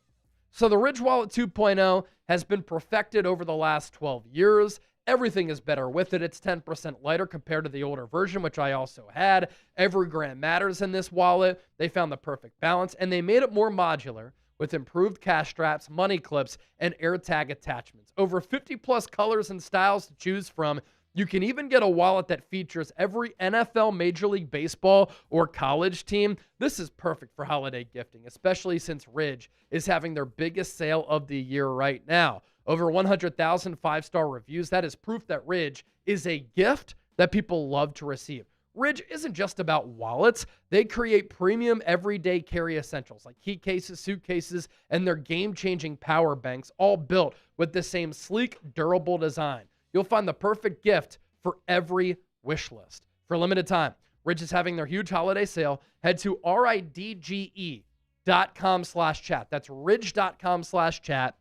So the Ridge Wallet 2.0 has been perfected over the last 12 years. Everything is better with it. It's 10% lighter compared to the older version, which I also had. Every gram matters in this wallet. They found the perfect balance, and they made it more modular with improved cash straps, money clips, and AirTag attachments. Over 50 plus colors and styles to choose from. You can even get a wallet that features every NFL, Major League Baseball, or college team. This is perfect for holiday gifting, especially since Ridge is having their biggest sale of the year right now. Over 100,000 5-star reviews. That is proof that Ridge is a gift that people love to receive. Ridge isn't just about wallets. They create premium everyday carry essentials like key cases, suitcases, and their game-changing power banks, all built with the same sleek, durable design. You'll find the perfect gift for every wish list. For a limited time, Ridge is having their huge holiday sale. Head to ridge.com/chat. That's ridge.com/chat.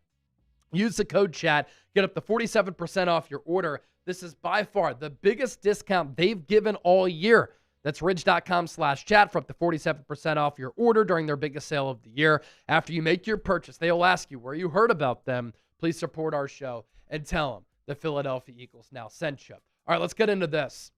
Use the code chat. Get up to 47% off your order. This is by far the biggest discount they've given all year. That's ridge.com/chat for up to 47% off your order during their biggest sale of the year. After you make your purchase, they will ask you where you heard about them. Please support our show and tell them the Philadelphia Eagles Now sent you. All right, let's get into this.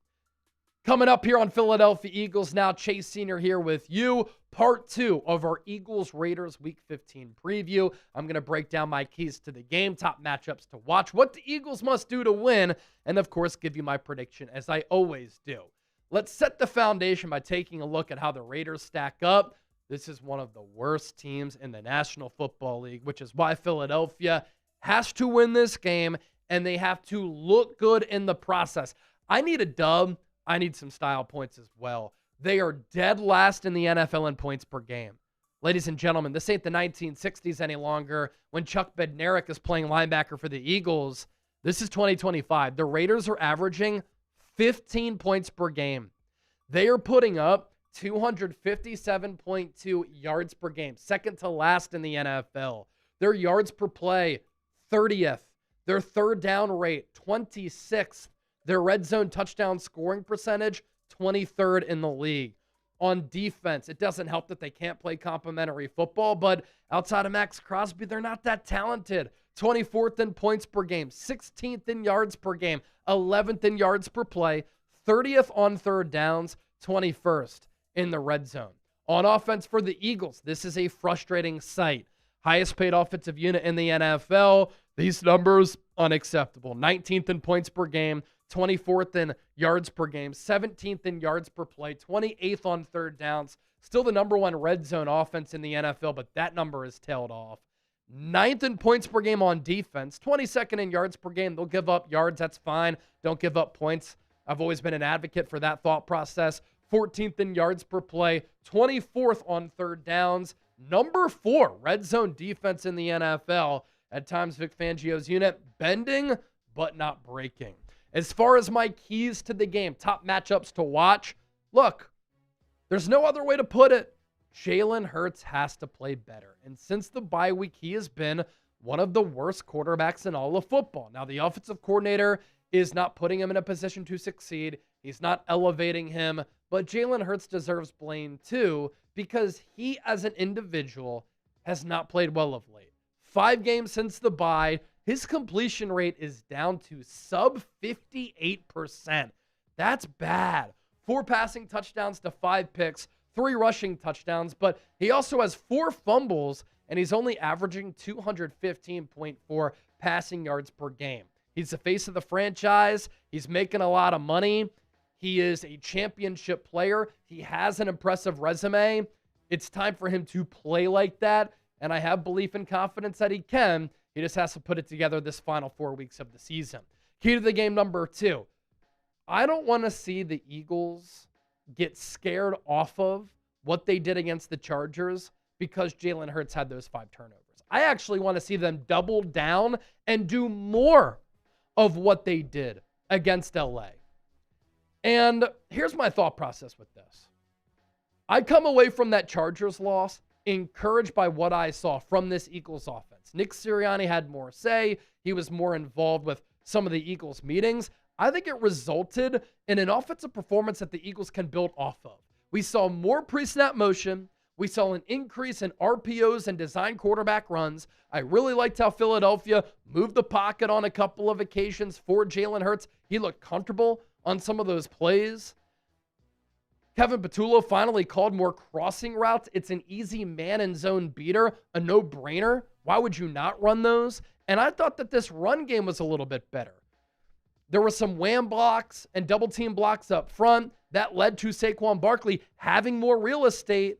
Coming up here on Philadelphia Eagles Now, Chase Sr. here with you. Part 2 of our Eagles-Raiders Week 15 preview. I'm going to break down my keys to the game, top matchups to watch, what the Eagles must do to win, and of course, give you my prediction as I always do. Let's set the foundation by taking a look at how the Raiders stack up. This is one of the worst teams in the National Football League, which is why Philadelphia has to win this game, and they have to look good in the process. I need a dub. I need some style points as well. They are dead last in the NFL in points per game. Ladies and gentlemen, this ain't the 1960s any longer when Chuck Bednarik is playing linebacker for the Eagles. This is 2025. The Raiders are averaging 15 points per game. They are putting up 257.2 yards per game, second to last in the NFL. Their yards per play, 30th. Their third down rate, 26th. Their red zone touchdown scoring percentage, 23rd in the league. On defense, it doesn't help that they can't play complimentary football, but outside of Max Crosby, they're not that talented. 24th in points per game, 16th in yards per game, 11th in yards per play, 30th on third downs, 21st in the red zone. On offense for the Eagles, this is a frustrating sight. Highest paid offensive unit in the NFL. These numbers, unacceptable. 19th in points per game, 24th in yards per game, 17th in yards per play, 28th on third downs. Still the number one red zone offense in the NFL, but that number is tailed off. 9th in points per game on defense, 22nd in yards per game. They'll give up yards, that's fine. Don't give up points. I've always been an advocate for that thought process. 14th in yards per play, 24th on third downs. Number 4 red zone defense in the NFL. At times, Vic Fangio's unit bending but not breaking. As far as my keys to the game, top matchups to watch, look, there's no other way to put it. Jalen Hurts has to play better. And since the bye week, he has been one of the worst quarterbacks in all of football. Now, the offensive coordinator is not putting him in a position to succeed. He's not elevating him. But Jalen Hurts deserves blame too, because he as an individual has not played well of late. 5 games since the bye, his completion rate is down to sub 58%. That's bad. 4 passing touchdowns to 5 picks, 3 rushing touchdowns, but he also has 4 fumbles, and he's only averaging 215.4 passing yards per game. He's the face of the franchise. He's making a lot of money. He is a championship player. He has an impressive resume. It's time for him to play like that, and I have belief and confidence that he can. He just has to put it together this final 4 weeks of the season. Key to the game number 2. I don't want to see the Eagles get scared off of what they did against the Chargers because Jalen Hurts had those 5 turnovers. I actually want to see them double down and do more of what they did against LA. And here's my thought process with this. I come away from that Chargers loss encouraged by what I saw from this Eagles offense. Nick Sirianni had more say. He was more involved with some of the Eagles meetings. I think it resulted in an offensive performance that the Eagles can build off of. We saw more pre-snap motion. We saw an increase in RPOs and design quarterback runs. I really liked how Philadelphia moved the pocket on a couple of occasions for Jalen Hurts. He looked comfortable on some of those plays. Kevin Patullo finally called more crossing routes. It's an easy man and zone beater, a no-brainer. Why would you not run those? And I thought that this run game was a little bit better. There were some wham blocks and double team blocks up front that led to Saquon Barkley having more real estate.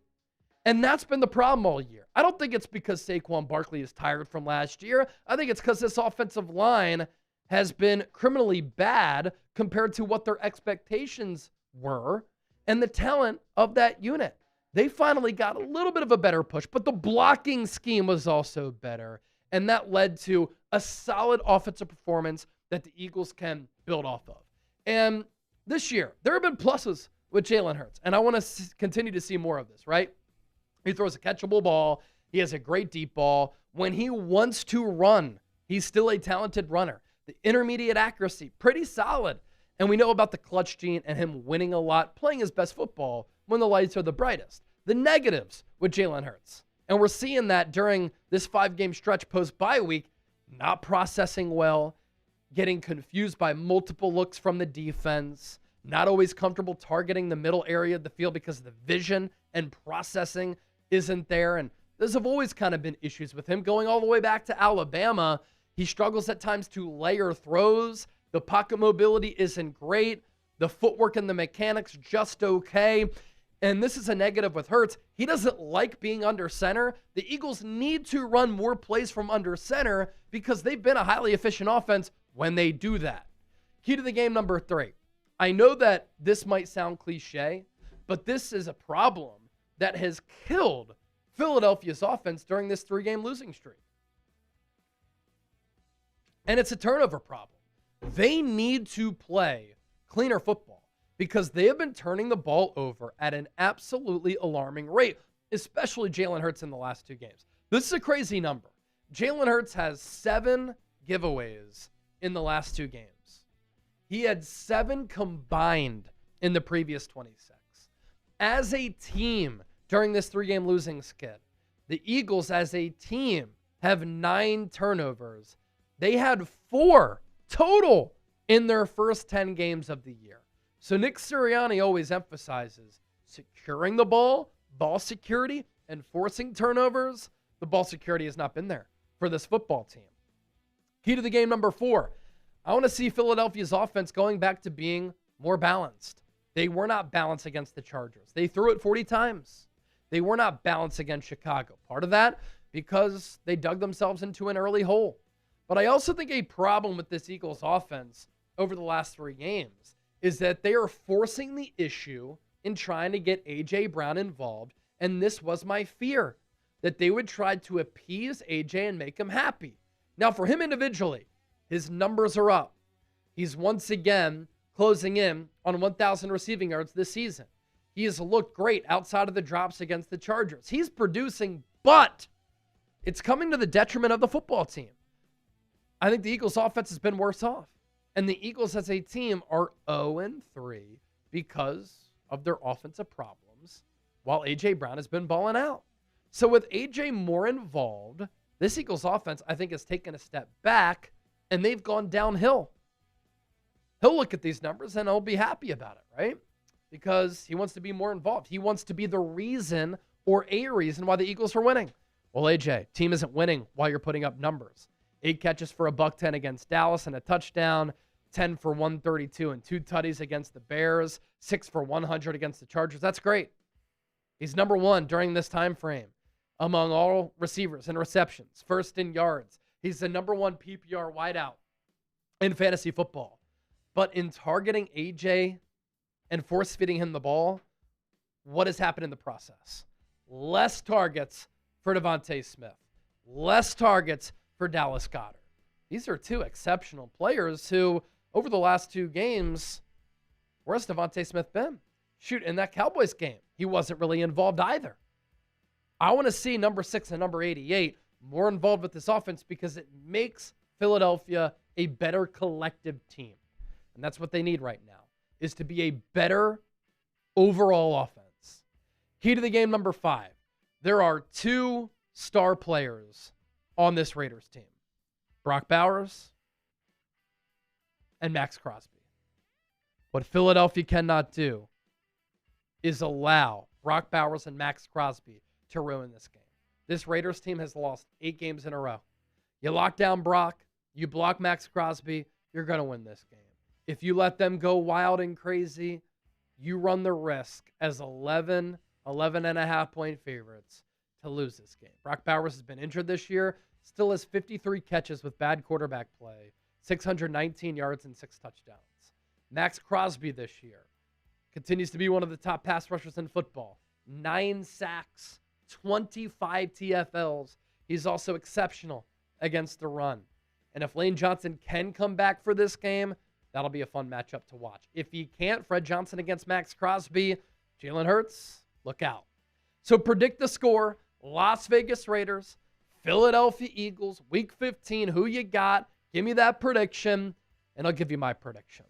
And that's been the problem all year. I don't think it's because Saquon Barkley is tired from last year. I think it's because this offensive line has been criminally bad compared to what their expectations were and the talent of that unit. They finally got a little bit of a better push, but the blocking scheme was also better. And that led to a solid offensive performance that the Eagles can build off of. And this year, there have been pluses with Jalen Hurts, and I want to continue to see more of this, right? He throws a catchable ball. He has a great deep ball. When he wants to run, he's still a talented runner. The intermediate accuracy, pretty solid. And we know about the clutch gene and him winning a lot, playing his best football when the lights are the brightest. The negatives with Jalen Hurts. And we're seeing that during this 5-game stretch post-bye week, not processing well, getting confused by multiple looks from the defense, not always comfortable targeting the middle area of the field because the vision and processing isn't there. And those have always kind of been issues with him. Going all the way back to Alabama, he struggles at times to layer throws. The pocket mobility isn't great. The footwork and the mechanics just okay. And this is a negative with Hurts. He doesn't like being under center. The Eagles need to run more plays from under center because they've been a highly efficient offense when they do that. Key to the game number 3. I know that this might sound cliche, but this is a problem that has killed Philadelphia's offense during this 3-game losing streak. And it's a turnover problem. They need to play cleaner football because they have been turning the ball over at an absolutely alarming rate, especially Jalen Hurts in the last 2 games. This is a crazy number. Jalen Hurts has 7 giveaways in the last 2 games. He had 7 combined in the previous 26. As a team, during this 3-game losing skid, the Eagles as a team have 9 turnovers. They had 4 total in their first 10 games of the year. So Nick Sirianni always emphasizes securing the ball security, and forcing turnovers. The ball security has not been there for this football team. Key to the game number 4. I want to see Philadelphia's offense going back to being more balanced. They were not balanced against the Chargers. They threw it 40 times. They were not balanced against Chicago. Part of that because they dug themselves into an early hole. But I also think a problem with this Eagles offense over the last 3 games is that they are forcing the issue in trying to get A.J. Brown involved. And this was my fear, that they would try to appease A.J. and make him happy. Now, for him individually, his numbers are up. He's once again closing in on 1,000 receiving yards this season. He has looked great outside of the drops against the Chargers. He's producing, but it's coming to the detriment of the football team. I think the Eagles' offense has been worse off. And the Eagles as a team are 0-3 because of their offensive problems, while A.J. Brown has been balling out. So with A.J. more involved, this Eagles offense, I think, has taken a step back, and they've gone downhill. He'll look at these numbers, and he'll be happy about it, right? Because he wants to be more involved. He wants to be the reason or a reason why the Eagles are winning. Well, A.J., team isn't winning while you're putting up numbers. 8 catches for $110 against Dallas and a touchdown, 10 for 132 and 2 tutties against the Bears, 6 for 100 against the Chargers. That's great. He's number 1 during this time frame among all receivers in receptions, first in yards. He's the number 1 PPR wideout in fantasy football. But in targeting AJ and force-feeding him the ball, what has happened in the process? Less targets for Devontae Smith. Less targets for Dallas Goedert. These are 2 exceptional players who, over the last 2 games, where's Devontae Smith been? Shoot, in that Cowboys game, he wasn't really involved either. I want to see number 6 and number 88 more involved with this offense because it makes Philadelphia a better collective team. And that's what they need right now, is to be a better overall offense. Key to the game number 5. There are 2 star players on this Raiders team. Brock Bowers and Max Crosby. What Philadelphia cannot do is allow Brock Bowers and Max Crosby to ruin this game. This Raiders team has lost 8 games in a row. You lock down Brock, you block Max Crosby, you're going to win this game. If you let them go wild and crazy, you run the risk as 11.5 point favorites to lose this game. Brock Bowers has been injured this year, still has 53 catches with bad quarterback play, 619 yards and 6 touchdowns. Max Crosby this year continues to be one of the top pass rushers in football. 9 sacks, 25 TFLs. He's also exceptional against the run. And if Lane Johnson can come back for this game, that'll be a fun matchup to watch. If he can't, Fred Johnson against Max Crosby, Jalen Hurts, look out. So predict the score. Las Vegas Raiders, Philadelphia Eagles, Week 15. Who you got? Give me that prediction, and I'll give you my prediction.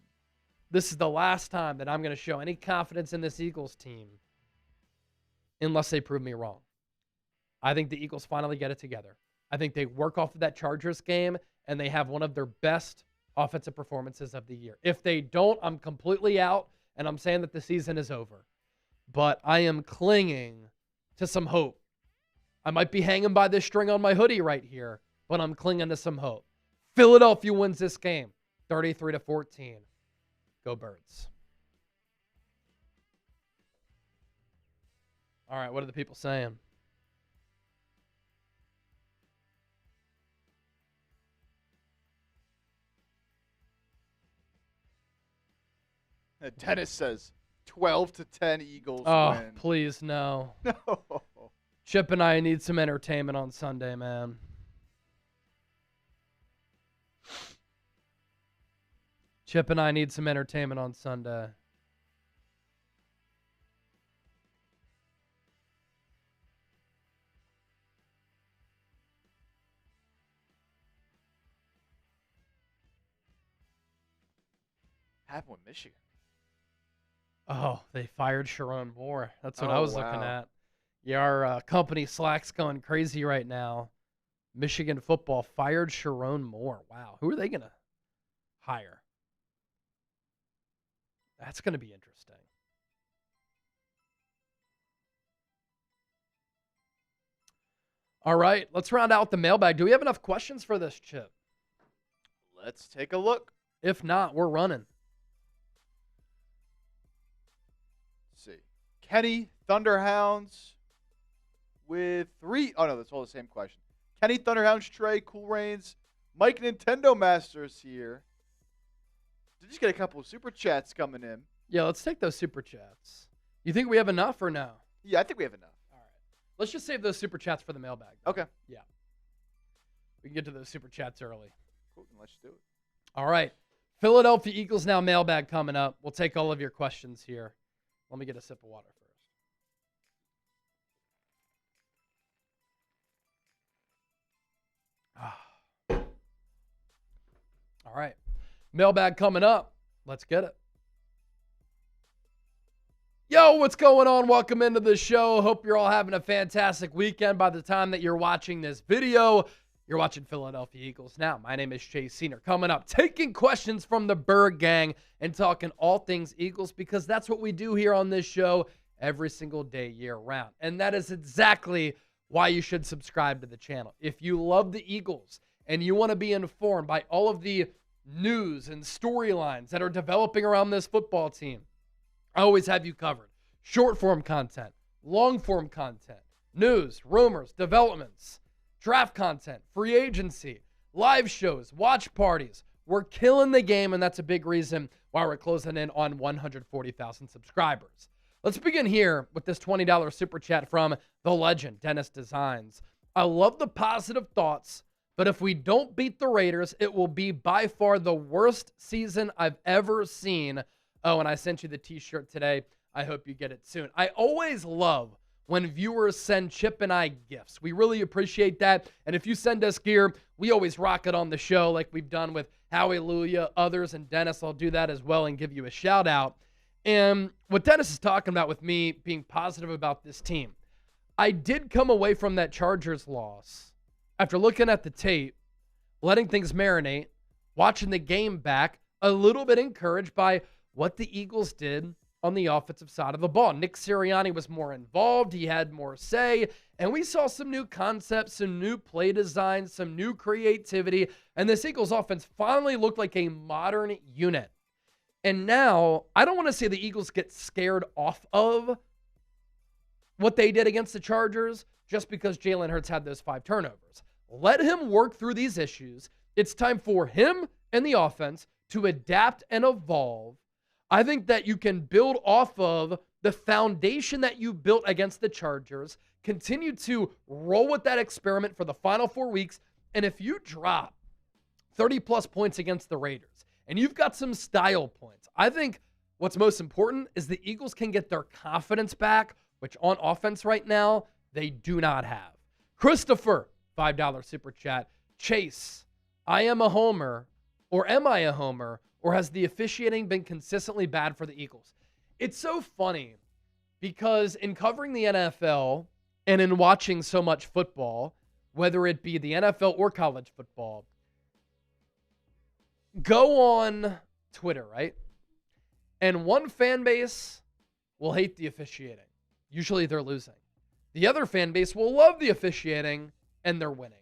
This is the last time that I'm going to show any confidence in this Eagles team unless they prove me wrong. I think the Eagles finally get it together. I think they work off of that Chargers game, and they have one of their best offensive performances of the year. If they don't, I'm completely out, and I'm saying that the season is over. But I am clinging to some hope. I might be hanging by this string on my hoodie right here, but I'm clinging to some hope. Philadelphia wins this game, 33-14. Go Birds. All right, what are the people saying? Dennis says 12-10 Eagles win. Please, no. No. Chip and I need some entertainment on Sunday, man. Chip and I need some entertainment on Sunday. Happened with Michigan. Oh, they fired Sharon Moore. That's what I was looking at. Yeah, our company Slack's going crazy right now. Michigan football fired Sharon Moore. Wow. Who are they going to hire? That's going to be interesting. All right, let's round out the mailbag. Do we have enough questions for this, Chip? Let's take a look. If not, we're running. Let's see. Kenny Thunderhounds with 3. Oh, no, that's all the same question. Kenny Thunderhounds, Trey, Cool Rains, Mike Nintendo Masters here. Did just get a couple of super chats coming in. Yeah, let's take those super chats. You think we have enough or no? Yeah, I think we have enough. All right. Let's just save those super chats for the mailbag. Okay. Yeah. We can get to those super chats early. Cool, then let's do it. All right. Philadelphia Eagles Now mailbag coming up. We'll take all of your questions here. Let me get a sip of water first. All right. Mailbag coming up. Let's get it. Yo, what's going on? Welcome into the show. Hope you're all having a fantastic weekend. By the time that you're watching this video, you're watching Philadelphia Eagles Now. My name is Chase Senior. Coming up, taking questions from the Bird Gang and talking all things Eagles, because that's what we do here on this show every single day, year round. And that is exactly why you should subscribe to the channel. If you love the Eagles and you want to be informed by all of the news and storylines that are developing around this football team, I always have you covered. Short form content, long form content, news, rumors, developments, draft content, free agency, live shows, watch parties. We're killing the game, and that's a big reason why we're closing in on 140,000 subscribers. Let's begin here with this $20 super chat from the legend, Dennis Designs. I love the positive thoughts, but if we don't beat the Raiders, it will be by far the worst season I've ever seen. Oh, and I sent you the t-shirt today. I hope you get it soon. I always love when viewers send Chip and I gifts. We really appreciate that. And if you send us gear, we always rock it on the show like we've done with Hallelujah, others, and Dennis. I'll do that as well and give you a shout out. And what Dennis is talking about with me being positive about this team, I did come away from that Chargers loss after looking at the tape, letting things marinate, watching the game back, a little bit encouraged by what the Eagles did on the offensive side of the ball. Nick Sirianni was more involved. He had more say. And we saw some new concepts, some new play designs, some new creativity. And this Eagles offense finally looked like a modern unit. And now, I don't want to say the Eagles get scared off of what they did against the Chargers just because Jalen Hurts had those 5 turnovers. Let him work through these issues. It's time for him and the offense to adapt and evolve. I think that you can build off of the foundation that you built against the Chargers, continue to roll with that experiment for the final 4 weeks, and if you drop 30-plus points against the Raiders, and you've got some style points, I think what's most important is the Eagles can get their confidence back, which on offense right now, they do not have. Christopher, $5 super chat. Chase, I am a homer, or am I a homer, or has the officiating been consistently bad for the Eagles? It's so funny because in covering the NFL and in watching so much football, whether it be the NFL or college football, go on Twitter, right? And one fan base will hate the officiating. Usually they're losing. The other fan base will love the officiating and they're winning.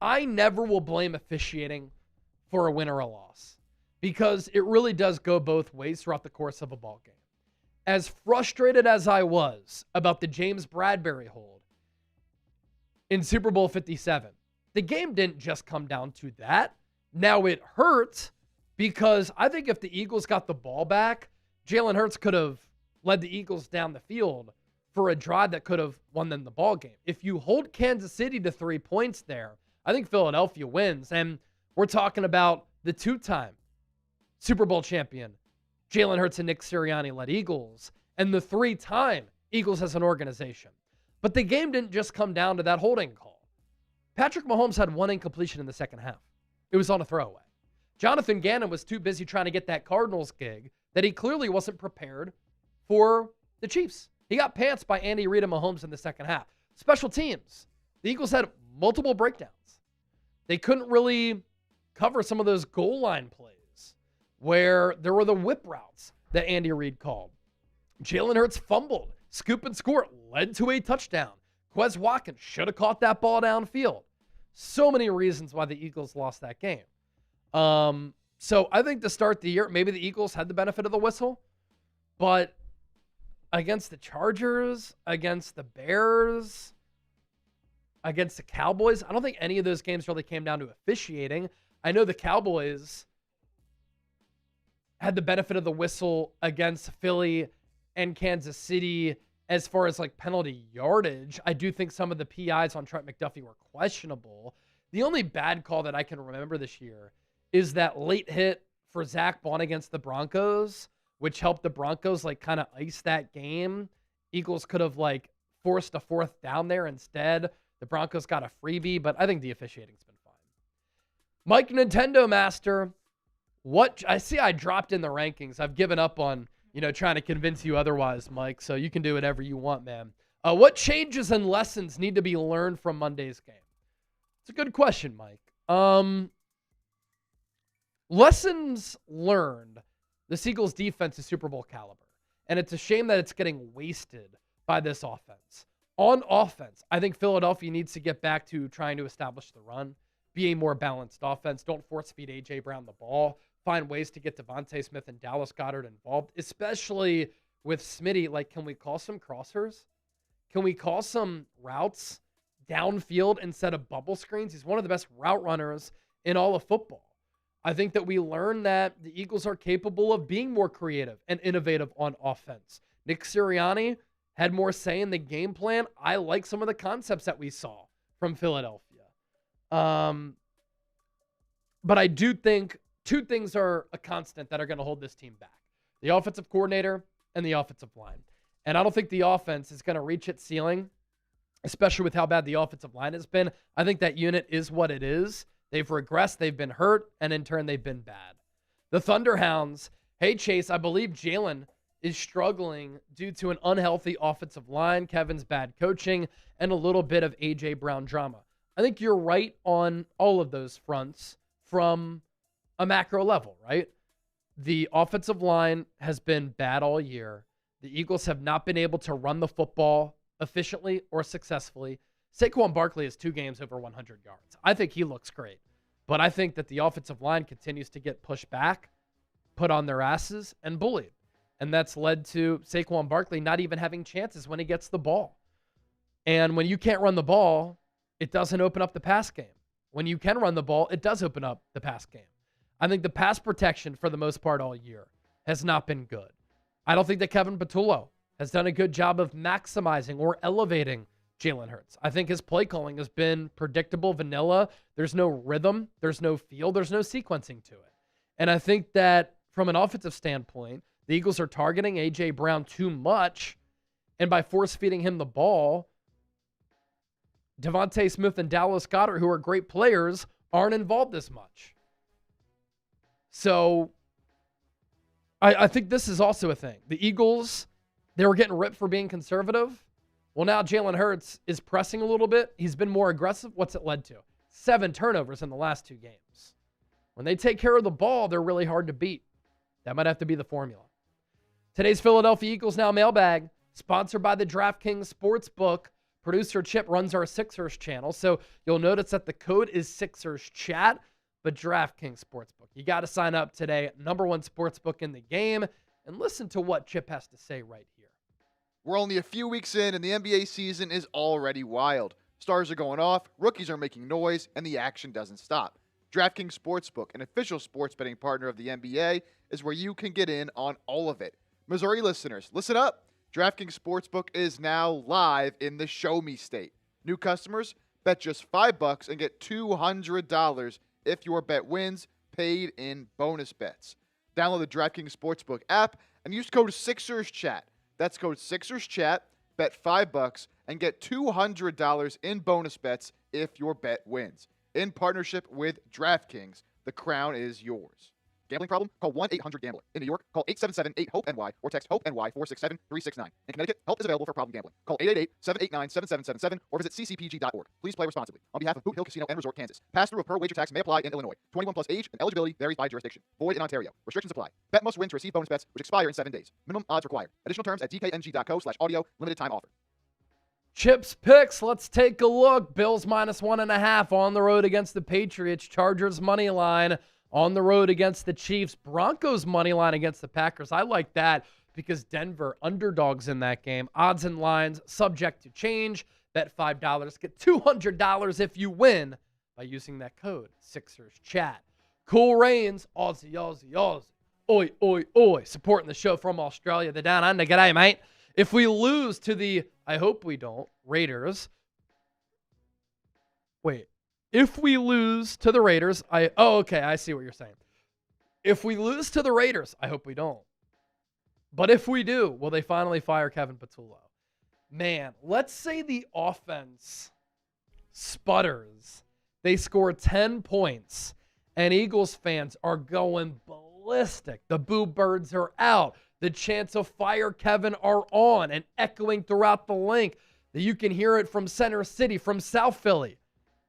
I never will blame officiating for a win or a loss because it really does go both ways throughout the course of a ball game. As frustrated as I was about the James Bradbury hold in Super Bowl 57, the game didn't just come down to that. Now it hurt because I think if the Eagles got the ball back, Jalen Hurts could have led the Eagles down the field for a drive that could have won them the ball game. If you hold Kansas City to 3 points there, I think Philadelphia wins. And we're talking about the two-time Super Bowl champion, Jalen Hurts and Nick Sirianni led Eagles, and the three-time Eagles as an organization. But the game didn't just come down to that holding call. Patrick Mahomes had one incompletion in the second half. It was on a throwaway. Jonathan Gannon was too busy trying to get that Cardinals gig that he clearly wasn't prepared for the Chiefs. He got pantsed by Andy Reid and Mahomes in the second half. Special teams. The Eagles had multiple breakdowns. They couldn't really cover some of those goal line plays where there were the whip routes that Andy Reid called. Jalen Hurts fumbled. Scoop and score led to a touchdown. Quez Watkins should have caught that ball downfield. So many reasons why the Eagles lost that game. So I think to start the year, maybe the Eagles had the benefit of the whistle, but against the Chargers, against the Bears, against the Cowboys, I don't think any of those games really came down to officiating. I know the Cowboys had the benefit of the whistle against Philly and Kansas City as far as like penalty yardage. I do think some of the PIs on Trent McDuffie were questionable. The only bad call that I can remember this year is that late hit for Zach Bond against the Broncos, which helped the Broncos like kind of ice that game. Eagles could have like forced a fourth down there instead. The Broncos got a freebie, but I think the officiating's been fine. Mike Nintendo Master, what I see I dropped in the rankings. I've given up on, trying to convince you otherwise, Mike, so you can do whatever you want, man. What changes and lessons need to be learned from Monday's game? It's a good question, Mike. Lessons learned. The Eagles' defense is Super Bowl caliber, and it's a shame that it's getting wasted by this offense. On offense, I think Philadelphia needs to get back to trying to establish the run, be a more balanced offense. Don't force feed A.J. Brown the ball. Find ways to get Devontae Smith and Dallas Goedert involved, especially with Smitty. Like, can we call some crossers? Can we call some routes downfield instead of bubble screens? He's one of the best route runners in all of football. I think that we learned that the Eagles are capable of being more creative and innovative on offense. Nick Sirianni had more say in the game plan. I like some of the concepts that we saw from Philadelphia. But I do think two things are a constant that are going to hold this team back: the offensive coordinator and the offensive line. And I don't think the offense is going to reach its ceiling, especially with how bad the offensive line has been. I think that unit is what it is. They've regressed, they've been hurt, and in turn, they've been bad. The Thunderhounds, hey, Chase, I believe Jalen is struggling due to an unhealthy offensive line, Kevin's bad coaching, and a little bit of A.J. Brown drama. I think you're right on all of those fronts from a macro level, right? The offensive line has been bad all year. The Eagles have not been able to run the football efficiently or successfully. Saquon Barkley has 2 games over 100 yards. I think he looks great. But I think that the offensive line continues to get pushed back, put on their asses, and bullied. And that's led to Saquon Barkley not even having chances when he gets the ball. And when you can't run the ball, it doesn't open up the pass game. When you can run the ball, it does open up the pass game. I think the pass protection for the most part all year has not been good. I don't think that Kevin Patullo has done a good job of maximizing or elevating Jalen Hurts. I think his play calling has been predictable, vanilla. There's no rhythm. There's no feel. There's no sequencing to it. And I think that from an offensive standpoint, the Eagles are targeting A.J. Brown too much. And by force-feeding him the ball, Devontae Smith and Dallas Goedert, who are great players, aren't involved as much. So I think this is also a thing. The Eagles, they were getting ripped for being conservative. Well, now Jalen Hurts is pressing a little bit. He's been more aggressive. What's it led to? 7 turnovers in the last 2 games. When they take care of the ball, they're really hard to beat. That might have to be the formula. Today's Philadelphia Eagles Now mailbag, sponsored by the DraftKings Sportsbook. Producer Chip runs our Sixers channel, so you'll notice that the code is Sixers Chat, but DraftKings Sportsbook. You got to sign up today, #1 sportsbook in the game, and listen to what Chip has to say right here. We're only a few weeks in, and the NBA season is already wild. Stars are going off, rookies are making noise, and the action doesn't stop. DraftKings Sportsbook, an official sports betting partner of the NBA, is where you can get in on all of it. Missouri listeners, listen up. DraftKings Sportsbook is now live in the Show Me State. New customers, bet just $5 and get $200 if your bet wins, paid in bonus bets. Download the DraftKings Sportsbook app and use code SixersChat. That's code SixersChat, bet $5 and get $200 in bonus bets if your bet wins. In partnership with DraftKings, the crown is yours. Gambling problem? Call 1-800-GAMBLER. In New York, call 877-8-HOPE-NY or text HOPE-NY 467-369. In Connecticut, help is available for problem gambling. Call 888-789-7777 or visit ccpg.org. Please play responsibly. On behalf of Boot Hill Casino and Resort, Kansas. Pass-through of per wager tax may apply in Illinois. 21 plus age and eligibility varies by jurisdiction. Void in Ontario. Restrictions apply. Bet must win to receive bonus bets, which expire in 7 days. Minimum odds required. Additional terms at dkng.co/audio. Limited time offer. Chip's picks. Let's take a look. Bills -1.5 on the road against the Patriots. Chargers money line on the road against the Chiefs. Broncos money line against the Packers. I like that because Denver underdogs in that game. Odds and lines subject to change. Bet $5. Get $200 if you win by using that code Sixers Chat. Cool Rains. Aussie, Aussie, Aussie. Oi, oi, oi. Supporting the show from Australia. The Down Under. G'day, mate. If we lose to the, I hope we don't, Raiders. Wait. If we lose to the Raiders, okay, I see what you're saying. If we lose to the Raiders, I hope we don't. But if we do, will they finally fire Kevin Patullo? Man, let's say the offense sputters. They score 10 points, and Eagles fans are going ballistic. The boo birds are out. The chants of fire Kevin are on and echoing throughout the link. That you can hear it from Center City, from South Philly.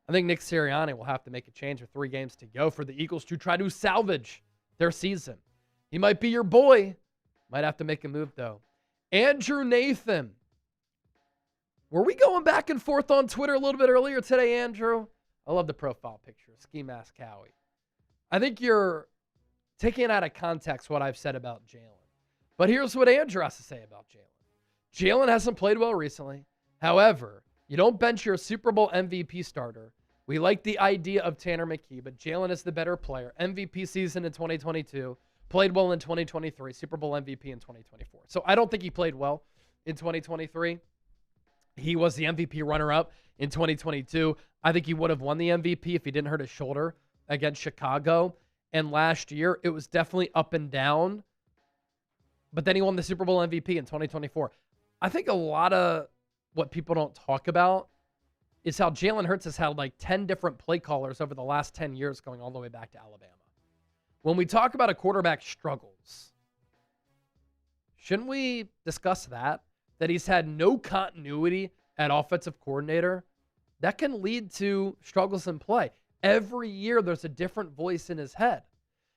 I think Nick Sirianni will have to make a change with 3 games to go for the Eagles to try to salvage their season. He might be your boy. Might have to make a move, though. Andrew Nathan. Were we going back and forth on Twitter a little bit earlier today, Andrew? I love the profile picture. Ski Mask Howie. I think you're taking out of context what I've said about Jalen. But here's what Andrew has to say about Jalen. Jalen hasn't played well recently. However, you don't bench your Super Bowl MVP starter. We like the idea of Tanner McKee, but Jalen is the better player. MVP season in 2022, played well in 2023, Super Bowl MVP in 2024. So I don't think he played well in 2023. He was the MVP runner-up in 2022. I think he would have won the MVP if he didn't hurt his shoulder against Chicago. And last year, it was definitely up and down. But then he won the Super Bowl MVP in 2024. I think a lot of what people don't talk about is how Jalen Hurts has had like 10 different play callers over the last 10 years going all the way back to Alabama. When we talk about a quarterback struggles, shouldn't we discuss that? That he's had no continuity at offensive coordinator? That can lead to struggles in play. Every year there's a different voice in his head.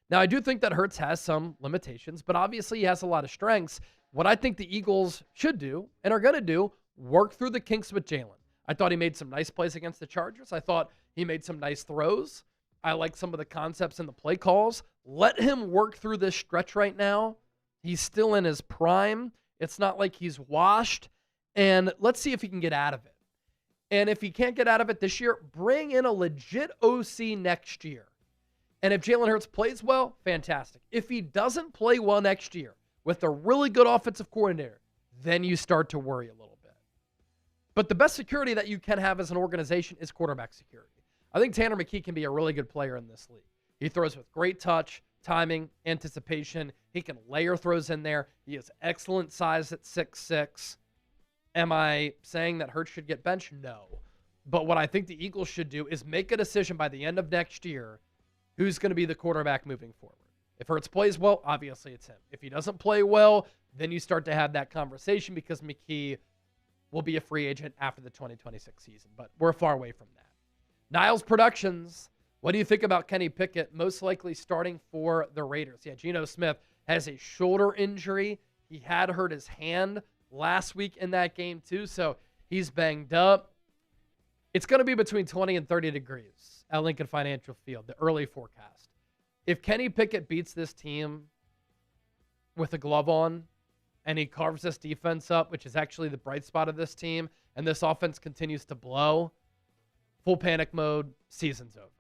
Now, I do think that Hurts has some limitations, but obviously he has a lot of strengths. What I think the Eagles should do and are going to do, work through the kinks with Jalen. I thought he made some nice plays against the Chargers. I thought he made some nice throws. I like some of the concepts in the play calls. Let him work through this stretch right now. He's still in his prime. It's not like he's washed. And let's see if he can get out of it. And if he can't get out of it this year, bring in a legit OC next year. And if Jalen Hurts plays well, fantastic. If he doesn't play well next year with a really good offensive coordinator, then you start to worry a little bit. But the best security that you can have as an organization is quarterback security. I think Tanner McKee can be a really good player in this league. He throws with great touch, timing, anticipation. He can layer throws in there. He has excellent size at 6'6". Am I saying that Hurts should get benched? No. But what I think the Eagles should do is make a decision by the end of next year who's going to be the quarterback moving forward. If Hurts plays well, obviously it's him. If he doesn't play well, then you start to have that conversation because McKee will be a free agent after the 2026 season. But we're far away from that. Niles Productions, what do you think about Kenny Pickett most likely starting for the Raiders? Yeah, Geno Smith has a shoulder injury. He had hurt his hand last week in that game too, so he's banged up. It's going to be between 20 and 30 degrees at Lincoln Financial Field, the early forecast. If Kenny Pickett beats this team with a glove on and he carves this defense up, which is actually the bright spot of this team, and this offense continues to blow, full panic mode, season's over.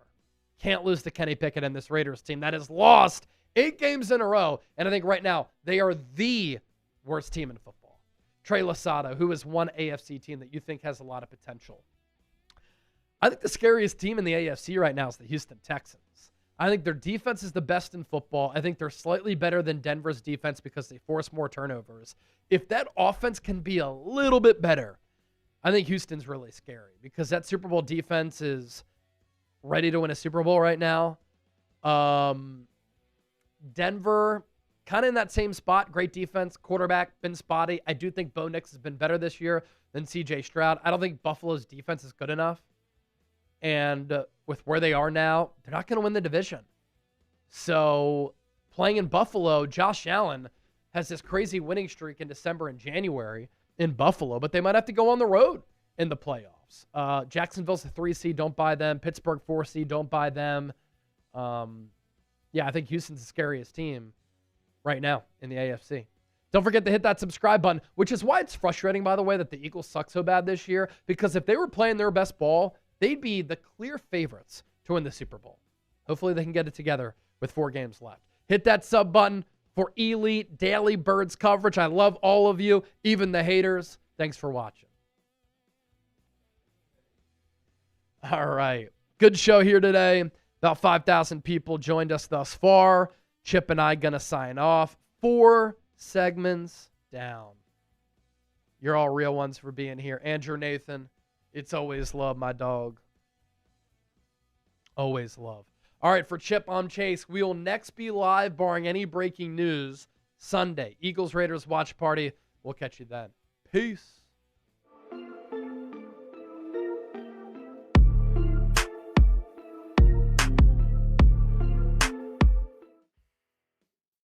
Can't lose to Kenny Pickett and this Raiders team that has lost 8 games in a row, and I think right now they are the worst team in football. Trey Losada, who is one AFC team that you think has a lot of potential. I think the scariest team in the AFC right now is the Houston Texans. I think their defense is the best in football. I think they're slightly better than Denver's defense because they force more turnovers. If that offense can be a little bit better, I think Houston's really scary because that Super Bowl defense is ready to win a Super Bowl right now. Denver, kind of in that same spot. Great defense. Quarterback, been spotty. I do think Bo Nix has been better this year than C.J. Stroud. I don't think Buffalo's defense is good enough. And with where they are now, they're not going to win the division. So playing in Buffalo, Josh Allen has this crazy winning streak in December and January in Buffalo, but they might have to go on the road in the playoffs. Jacksonville's a 3 seed, don't buy them. Pittsburgh 4 seed, don't buy them. Yeah, I think Houston's the scariest team right now in the AFC. Don't forget to hit that subscribe button, which is why it's frustrating, by the way, that the Eagles suck so bad this year, because if they were playing their best ball, they'd be the clear favorites to win the Super Bowl. Hopefully they can get it together with 4 games left. Hit that sub button for elite daily Birds coverage. I love all of you, even the haters. Thanks for watching. All right. Good show here today. About 5,000 people joined us thus far. Chip and I going to sign off. 4 segments down. You're all real ones for being here. Andrew Nathan, it's always love, my dog. Always love. All right, for Chip, I'm Chase. We will next be live, barring any breaking news, Sunday. Eagles-Raiders watch party. We'll catch you then. Peace.